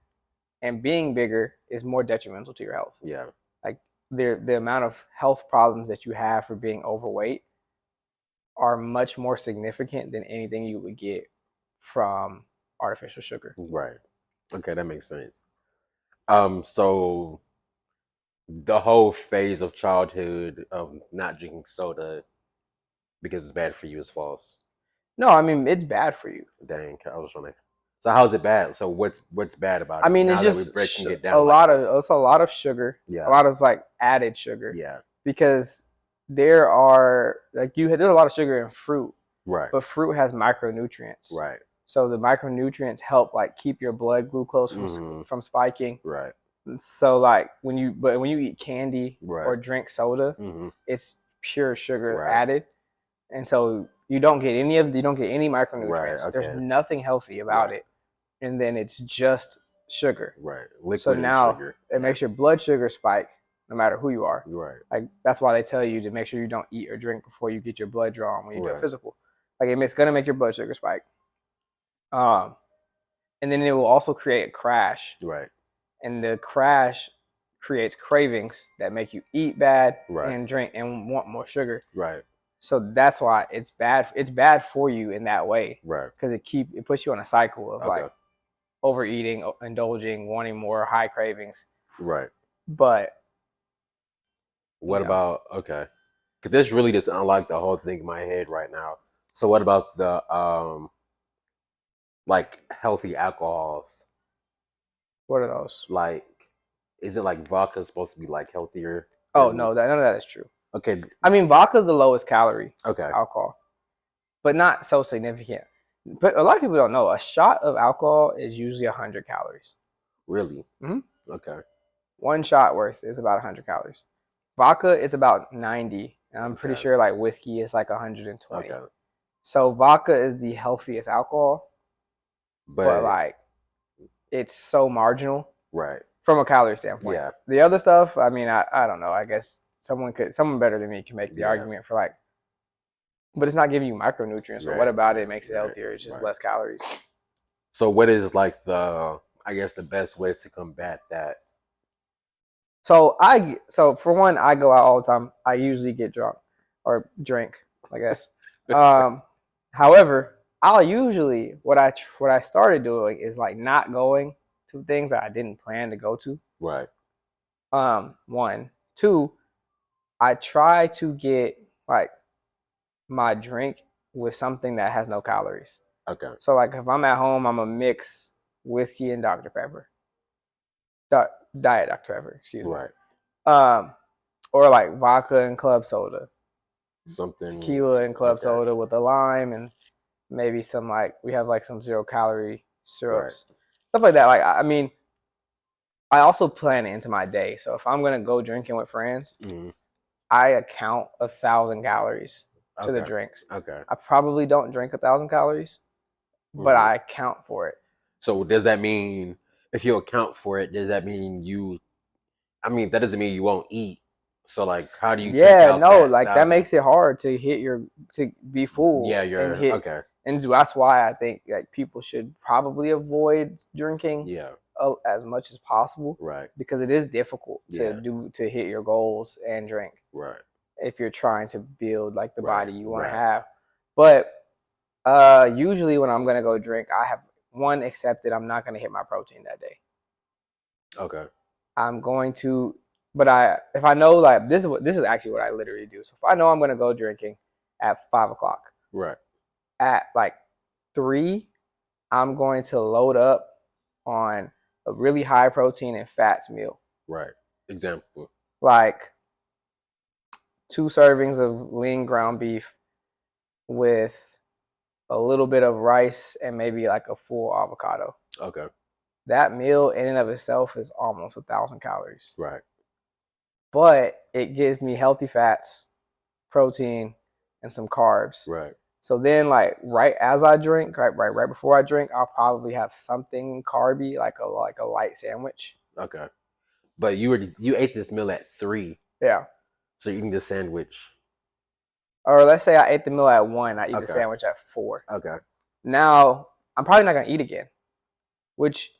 and being bigger is more detrimental to your health. Yeah. Like the amount of health problems that you have for being overweight are much more significant than anything you would get from artificial sugar. Right. Okay, that makes sense. So the whole phase of childhood of not drinking soda because it's bad for you is false. No, I mean it's bad for you. Dang, I was trying to. So how's it bad? So what's bad about I it? mean, Now it's that we're just breaking it a down lot like of this. it's a lot of sugar, Yeah. a lot of like added sugar. Yeah. Because there's a lot of sugar in fruit, Right. but fruit has micronutrients. Right. So the micronutrients help like keep your blood glucose from spiking. Right. So like when you eat candy Right. or drink soda, it's pure sugar Right. added, and so you don't get any micronutrients. Right, okay. There's nothing healthy about Right. it, and then it's just sugar. Right. Liquid So and now sugar. it makes your blood sugar spike no matter who you are. Right. Like that's why they tell you to make sure you don't eat or drink before you get your blood drawn when you do a Right. physical. Like it's gonna make your blood sugar spike. And then it will also create a crash. Right. And the crash creates cravings that make you eat bad Right. and drink and want more sugar. Right. So that's why it's bad. It's bad for you in that way. Right. Because it puts you on a cycle of Okay. like overeating, indulging, wanting more high cravings. Right. But What about okay? Because this really just unlocked the whole thing in my head right now. So what about the like healthy alcohols? what are those? Like, is it like vodka supposed to be like healthier? Oh no, none of that is true. Okay. I mean, vodka is the lowest calorie Okay. alcohol, but not so significant. But a lot of people don't know a shot of alcohol is usually 100 calories. Really? Mhm. Okay. One shot worth is about 100 calories. Vodka is about 90, and I'm pretty sure like whiskey is like 120. Okay. So vodka is the healthiest alcohol, but like it's so marginal right from a calorie standpoint. Yeah. The other stuff, I mean, I don't know. I guess someone better than me can make the argument for like, but it's not giving you micronutrients. So what about it makes it healthier? It's just less calories. So what is like I guess the best way to combat that? So for one, I go out all the time. I usually get drunk or drink, I guess. However, I'll usually what I started doing is like not going to things that I didn't plan to go to. Right. 1, 2, I try to get like my drink with something that has no calories. Okay. So like if I'm at home, I'm gonna mix whiskey and Dr. Pepper. Diet Dr. Pepper, excuse me. Right. Or like vodka and club soda. Something Tequila and club soda with a lime and maybe some like we have like some 0-calorie syrups. Stuff like that. Like I mean, I also plan it into my day. So if I'm gonna go drinking with friends, I account 1,000 calories to the Okay. drinks. Okay. I probably don't drink 1,000 calories, but Hmm. I account for it. So does that mean if you account for it, does that mean you? I mean, that doesn't mean you won't eat. So like, how do you take Yeah, out no, that like that 1,000? makes it hard to hit to be full Yeah, and you're hit, okay. and that's why I think like people should probably avoid drinking Yeah. as much as possible Right. because it is difficult Yeah. to hit your goals and drink Right. if you're trying to build like the Right. body you want to Right. have. But usually when I'm gonna go drink, I have one accepted. I'm not gonna hit my protein that day. Okay. I'm going to, but if I know like this is actually what I literally do. So if I know I'm gonna go drinking at 5 o'clock, Right. at like 3, I'm going to load up on a really high protein and fats meal, Right. Example. like 2 servings of lean ground beef with a little bit of rice and maybe like a full avocado. Okay. That meal in and of itself is almost 1,000 calories, Right. but it gives me healthy fats, protein, and some carbs. Right. So then, like right as I drink, right before I drink, I'll probably have something carby, like a light sandwich. Okay. But you ate this meal at 3, Yeah. so you're eating the sandwich. Or let's say I ate the meal at 1, I eat the Okay. sandwich at 4. Okay. Now I'm probably not gonna eat again, which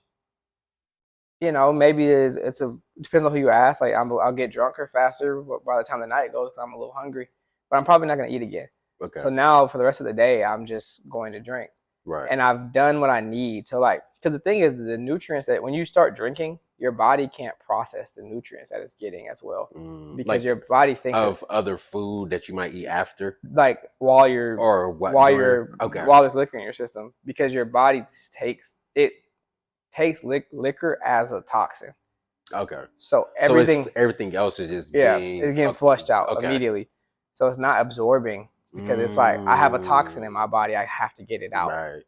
maybe it's a depends on who you ask. Like I'll get drunker faster by the time the night goes because I'm a little hungry, but I'm probably not gonna eat again. Okay. So now for the rest of the day, I'm just going to drink. Right. And I've done what I need. So like, because the thing is, the nutrients that when you start drinking, your body can't process the nutrients that it's getting as well, because Like your body thinks of other food that you might eat after like or what during. Okay. while there's liquor in your system, because your body takes liquor as a toxin. Okay. So So everything, it's everything else is just yeah, being is getting flushed out okay. immediately. So it's not absorbing because it's like I have a toxin in my body, I have to get it out. Right.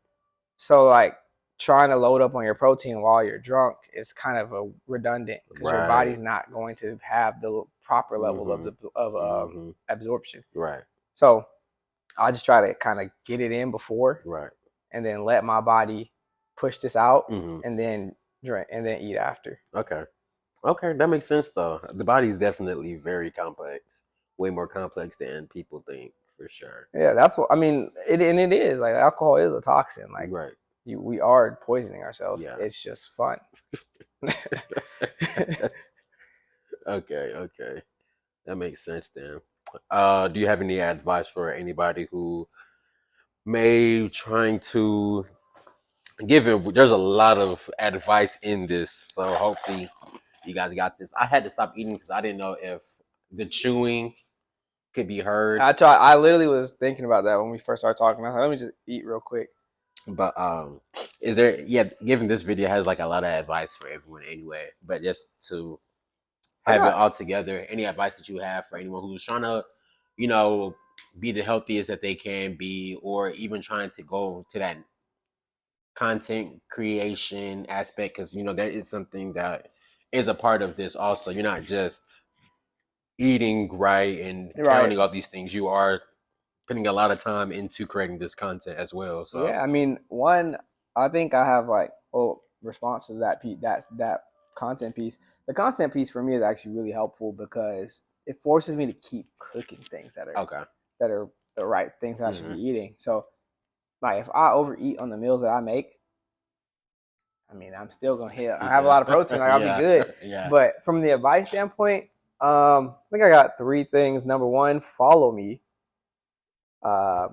So like trying to load up on your protein while you're drunk is kind of a redundant because your body's Right. not going to have the proper level of absorption. Right. So I just try to kind of get it in before, Right. and then let my body push this out, Hmm. and then drink and then eat after. Okay. Okay, that makes sense though. The body is definitely very complex, way more complex than people think, for sure. Yeah, that's what I mean. It is like alcohol is a toxin. Like Right. we are poisoning ourselves. Yeah. It's just fun. Okay. Okay. That makes sense then. Do you have any advice for anybody who may trying to give it? There's a lot of advice in this, so hopefully you guys got this. I had to stop eating because I didn't know if the chewing could be heard. I literally was thinking about that when we first started talking. I was like, let me just eat real quick. But is there, yeah, given this video has like a lot of advice for everyone anyway, but just to have it all together, any advice that you have for anyone who's trying to, you know, be the healthiest that they can be, or even trying to go to that content creation aspect, because that is something that is a part of this also. You're not just eating right and Right. counting all these things. You are putting a lot of time into creating this content as well. So Yeah, I mean, I think I have like response to that content piece. The content piece for me is actually really helpful because it forces me to keep cooking things okay. that are the right things that I should Hmm. be eating. So like if I overeat on the meals that I make, I mean, I'm still gonna hit. I have a Yeah. lot of protein. Like, I'll be Yeah. good. Yeah. But from the advice standpoint, I think I got 3 things. Number one, follow me,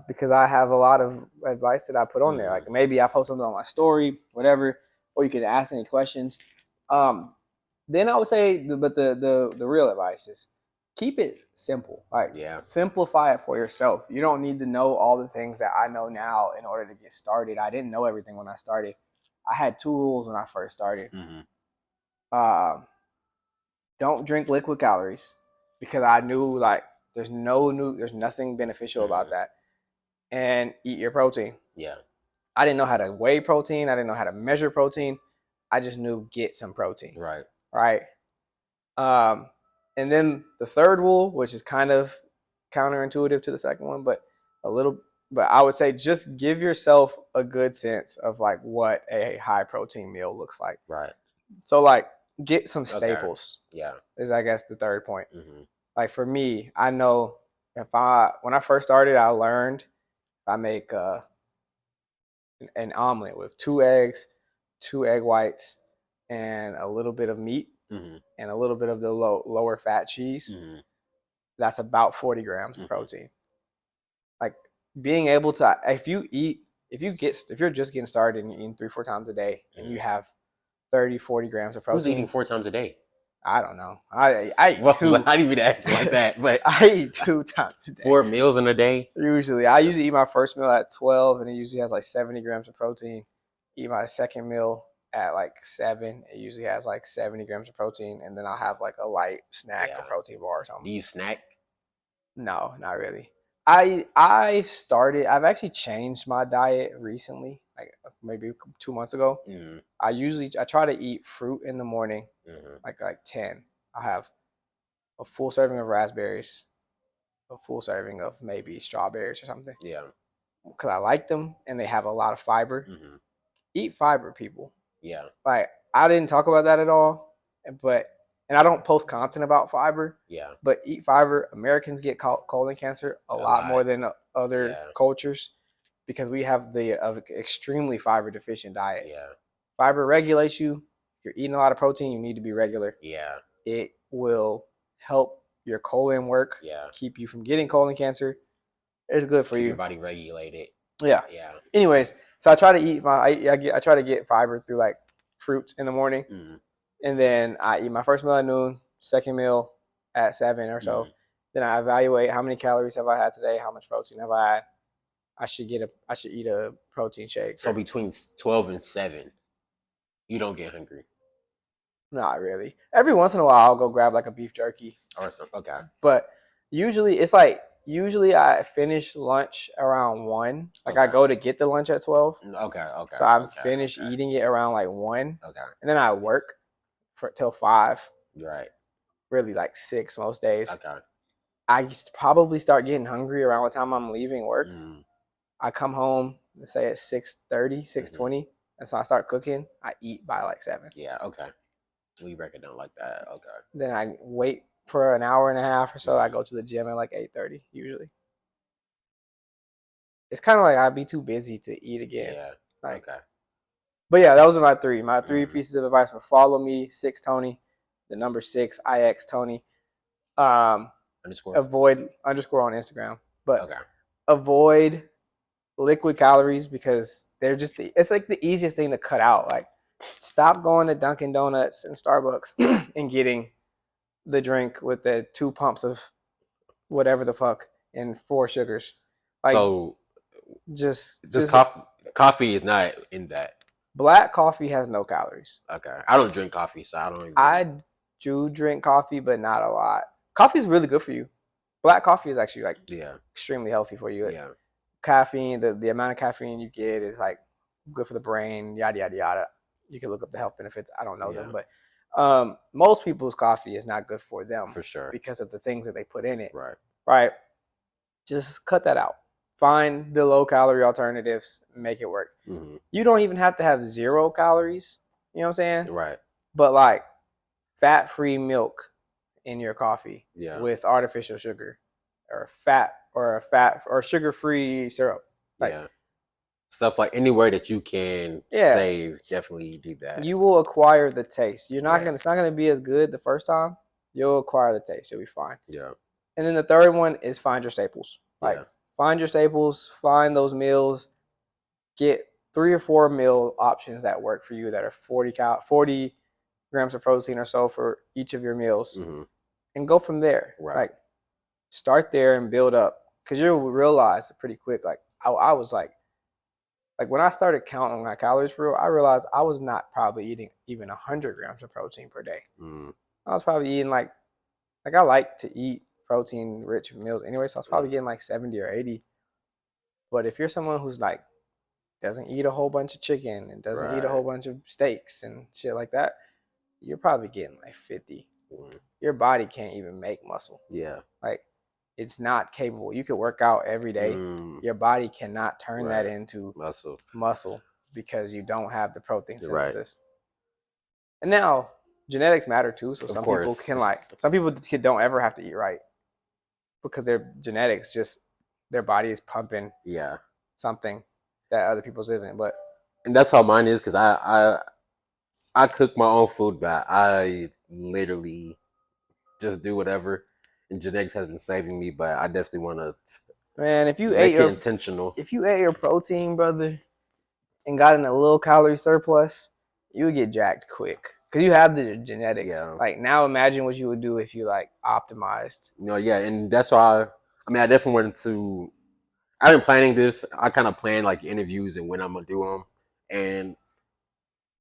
because I have a lot of advice that I put on there. Hmm. Like maybe I post something on my story, whatever, or you can ask any questions. Then I would say, but the real advice is keep it simple. Like Yeah. simplify it for yourself. You don't need to know all the things that I know now in order to get started. I didn't know everything when I started. I had 2 rules when I first started. Hmm. Um, don't drink liquid calories because I knew like there's nothing beneficial about that. And eat your protein. Yeah. I didn't know how to weigh protein. I didn't know how to measure protein. I just knew get some protein. Right. Right. And then the third rule, which is kind of counterintuitive to the second one, but a little. But I would say just give yourself a good sense of like what a high protein meal looks like. Right. So like get some Okay. staples. Yeah. Is I guess the third point. Mm-hmm. Like for me, I know when I first started, I learned if I make an omelet with 2 eggs, 2 egg whites, and a little bit of meat Mm-hmm. and a little bit of the lower fat cheese. Mm-hmm. That's about 40 grams of protein. Like being able to, if you're just getting started and you're eating 3-4 times a day and you have 30-40 grams of protein. Who's eating 4 times a day? I don't know. I eat well, 2. I didn't even ask it like that, but I eat 2 times a day. 4 meals in a day? Usually. I usually eat my first meal at 12 and it usually has like 70 grams of protein. Eat my second meal at like 7. It usually has like 70 grams of protein. And then I'll have like a light snack, a protein bar or something. Do you snack? No, not really. I've actually changed my diet recently, like maybe 2 months ago. Mm-hmm. I try to eat fruit in the morning, like 10. I have a full serving of raspberries, a full serving of maybe strawberries or something. Yeah. Because I like them and they have a lot of fiber. Mm-hmm. Eat fiber, people. Yeah. Like I didn't talk about that at all, and I don't post content about fiber. Yeah. But eat fiber. Americans get colon cancer a lot more than other cultures because we have the extremely fiber deficient diet. Yeah. Fiber regulates you. If you're eating a lot of protein, you need to be regular. Yeah. It will help your colon work. Yeah. Keep you from getting colon cancer. It's good for Keep you. your body regulated. Yeah. Yeah. Anyways, so I try to eat I try to get fiber through like fruits in the morning, and then I eat my first meal at noon, second meal at 7 or so. Then I evaluate how many calories have I had today, how much protein have I had. I should eat a protein shake. So between 12 and 7, you don't get hungry. Not really. Every once in a while, I'll go grab like a beef jerky or something. Okay. But usually I finish lunch around 1. Like I go to get the lunch at 12. Okay. So I'm finished eating it around like 1. Okay. And then I work till 5. Right. Really like 6 most days. Okay. I probably start getting hungry around the time I'm leaving work. I come home, let's say at 6:30, 6:20. And so I start cooking. I eat by like 7. Yeah, okay. We break it down like that. Okay. Then I wait for an hour and a half or so. I go to the gym at like 8:30 usually. It's kind of like I'd be too busy to eat again. Yeah. Like, okay. But yeah, those are my 3. My 3 pieces of advice were follow me, 6Tony, the number 6, IXTony. Underscore. Avoid underscore on Instagram. But okay. Avoid liquid calories because they're it's like the easiest thing to cut out. Like stop going to Dunkin' Donuts and Starbucks and getting the drink with the 2 pumps of whatever the fuck and 4 sugars. Like, so just coffee is not in that. Black coffee has no calories. Okay. I don't drink coffee, so I don't even I do drink coffee, but not a lot. Coffee is really good for you. Black coffee is actually like extremely healthy for you. Yeah. Caffeine, the amount of caffeine you get is like good for the brain, yada yada yada. You can look up the health benefits. I don't know them, but most people's coffee is not good for them for sure because of the things that they put in it. Right. Just cut that out. Find the low calorie alternatives, make it work. You don't even have to have 0 calories. You know what I'm saying? Right. But like fat-free milk in your coffee with artificial sugar or sugar-free syrup. Like, stuff like anywhere that you can save, definitely do that. You will acquire the taste. It's not gonna be as good the first time. You'll acquire the taste. You'll be fine. Yeah. And then the third one is find your staples. Like find your staples, find those meals, get 3 or 4 meal options that work for you that are 40 grams of protein or so for each of your meals, and go from there. Right. Like start there and build up, because you'll realize pretty quick. Like I was like when I started counting my calories for real, I realized I was not probably eating even 100 grams of protein per day. I was probably eating like I like to eat protein rich meals anyway, so I was probably getting like 70 or 80. But if you're someone who's like doesn't eat a whole bunch of chicken and doesn't eat a whole bunch of steaks and shit like that, you're probably getting like 50. Your body can't even make muscle. Yeah. Like it's not capable. You could work out every day. Your body cannot turn that into muscle because you don't have the protein synthesis. And now genetics matter too. So some people don't ever have to eat right because their genetics just their body is pumping something that other people's isn't. And that's how mine is because I cook my own food, but I literally just do whatever. And genetics has been saving me, but I definitely want to. Man, if you make it intentional, if you ate your protein, brother, and got in a little calorie surplus, you would get jacked quick because you have the genetics. Yeah. Like now, imagine what you would do if you like optimized. And that's why I definitely wanted to. I've been planning this. I kind of plan like interviews and when I'm gonna do them, and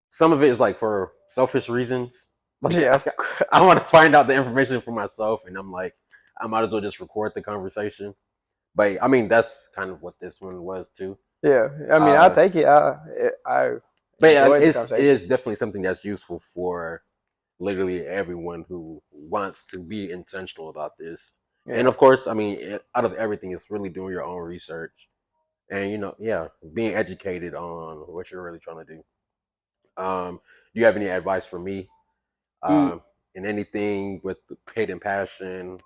some of it is like for selfish reasons. Like, Yeah, I want to find out the information for myself, and I'm like, I might as well just record the conversation. But that's kind of what this one was too. Yeah, I'll take it. But it is definitely something that's useful for literally everyone who wants to be intentional about this. Yeah. And of course, out of everything, it's really doing your own research and being educated on what you're really trying to do. Do you have any advice for me? In anything with Paid and Passion?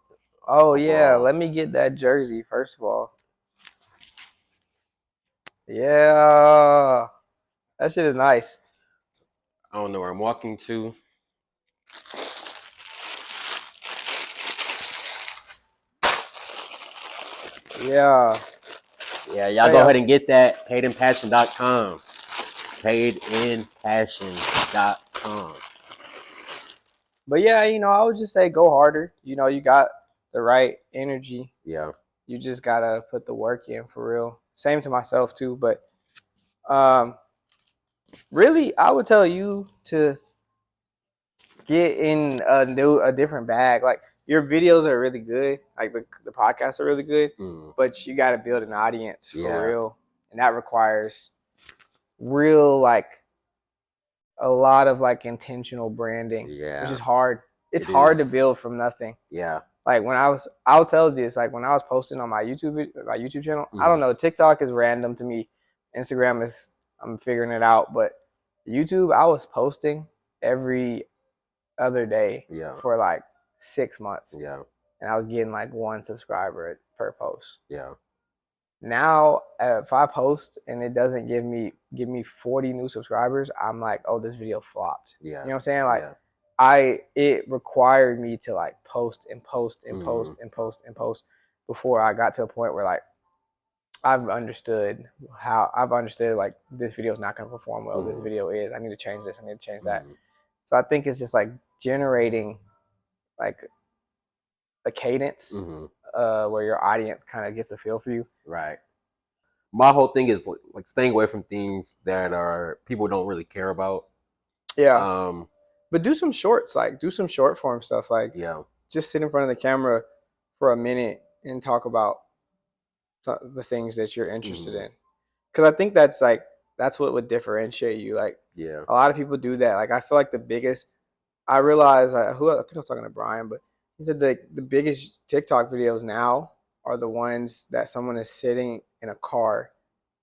Oh yeah, let me get that jersey first of all. Yeah, that shit is nice. I don't know where I'm walking to. Yeah. Yeah, y'all go ahead and get that. PaidandPassion.com. PaidandPassion.com. But yeah, I would just say go harder. You got the right energy. Yeah. You just gotta put the work in for real. Same to myself too. But really, I would tell you to get in a different bag. Like your videos are really good. Like the podcasts are really good. But you gotta build an audience for real, and that requires real like a lot of like intentional branding, which is hard. It's hard to build from nothing. Yeah. Like when I was telling you this, like when I was posting on my YouTube channel, I don't know, TikTok is random to me. Instagram is, I'm figuring it out, but YouTube, I was posting every other day for like 6 months. Yeah. And I was getting like 1 subscriber per post. Yeah. Now, if I post and it doesn't give me 40 new subscribers, I'm like, oh, this video flopped. Yeah. You know what I'm saying? Like, it required me to like post and post and post and post and post before I got to a point where like I've understood like this video is not going to perform well. This video is. I need to change this. I need to change that. So I think it's just like generating like a cadence where your audience kind of gets a feel for you. Right. My whole thing is like staying away from things that are people don't really care about. Yeah. But do some shorts, like do some short form stuff, like just sit in front of the camera for a minute and talk about the things that you're interested in. Because I think that's what would differentiate you. Like a lot of people do that. Like I feel like I realized I think I was talking to Brian, but he said the biggest TikTok videos now are the ones that someone is sitting in a car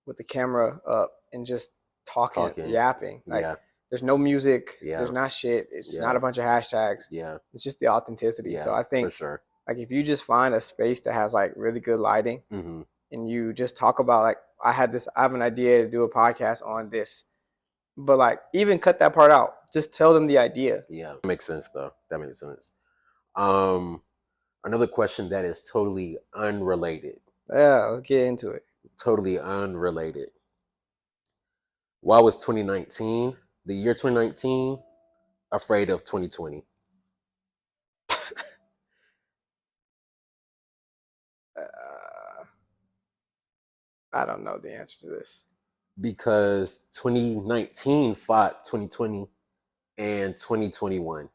with the camera up and just talking. Yapping. Like there's no music. There's not shit. It's not a bunch of hashtags. It's just the authenticity. So I think for sure. Like if you just find a space that has like really good lighting and you just talk about like I have an idea to do a podcast on this, but like even cut that part out. Just tell them the idea. Yeah, that makes sense though. That makes sense. Another question that is totally unrelated. Yeah, let's get into it. Totally unrelated. Why was 2019, the year 2019, afraid of 2020? I don't know the answer to this. Because 2019 fought 2020 and 2021.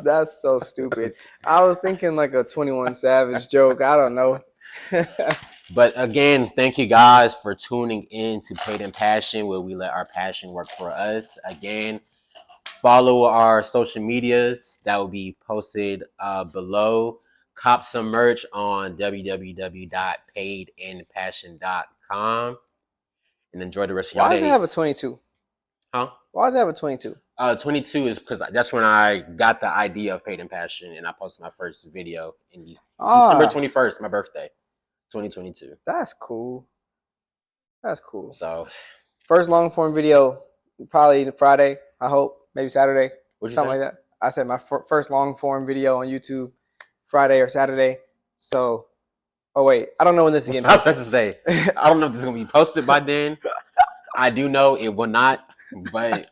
That's so stupid. I was thinking like a 21 Savage joke. I don't know. But again, thank you guys for tuning in to Paid and Passion, where we let our passion work for us. Again, Follow our social medias that will be posted below. Cop some merch on www.paidandpassion.com and enjoy the rest of your Why does it have a days. 22? Huh? Why does it have a 22? 22 is because that's when I got the idea of Paid and Passion, and I posted my first video in December Ah, 21st, my birthday, 2022. that's cool. That's cool. So, First long form video, probably Friday, I hope, maybe Saturday, what'd you something say? like that. I said my first long form video on YouTube, Friday or Saturday. So, oh wait, I don't know when this is getting I was about posted. to say, I don't know if this is going to be posted by then. I do know it will not, but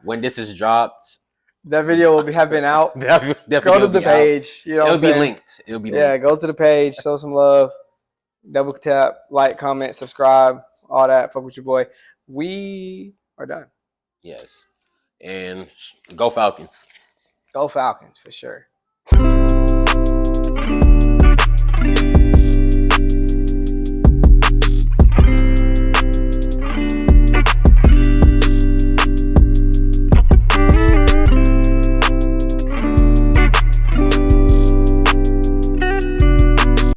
when this is dropped, That video will have been out. that Go to video will the be out. page. You know what It'll I'm be saying? linked. It'll be Yeah, linked. go to the page, show some love, double tap, like, comment, subscribe, all that. Fuck with your boy. We are done. Yes. And go Falcons. Go Falcons for sure.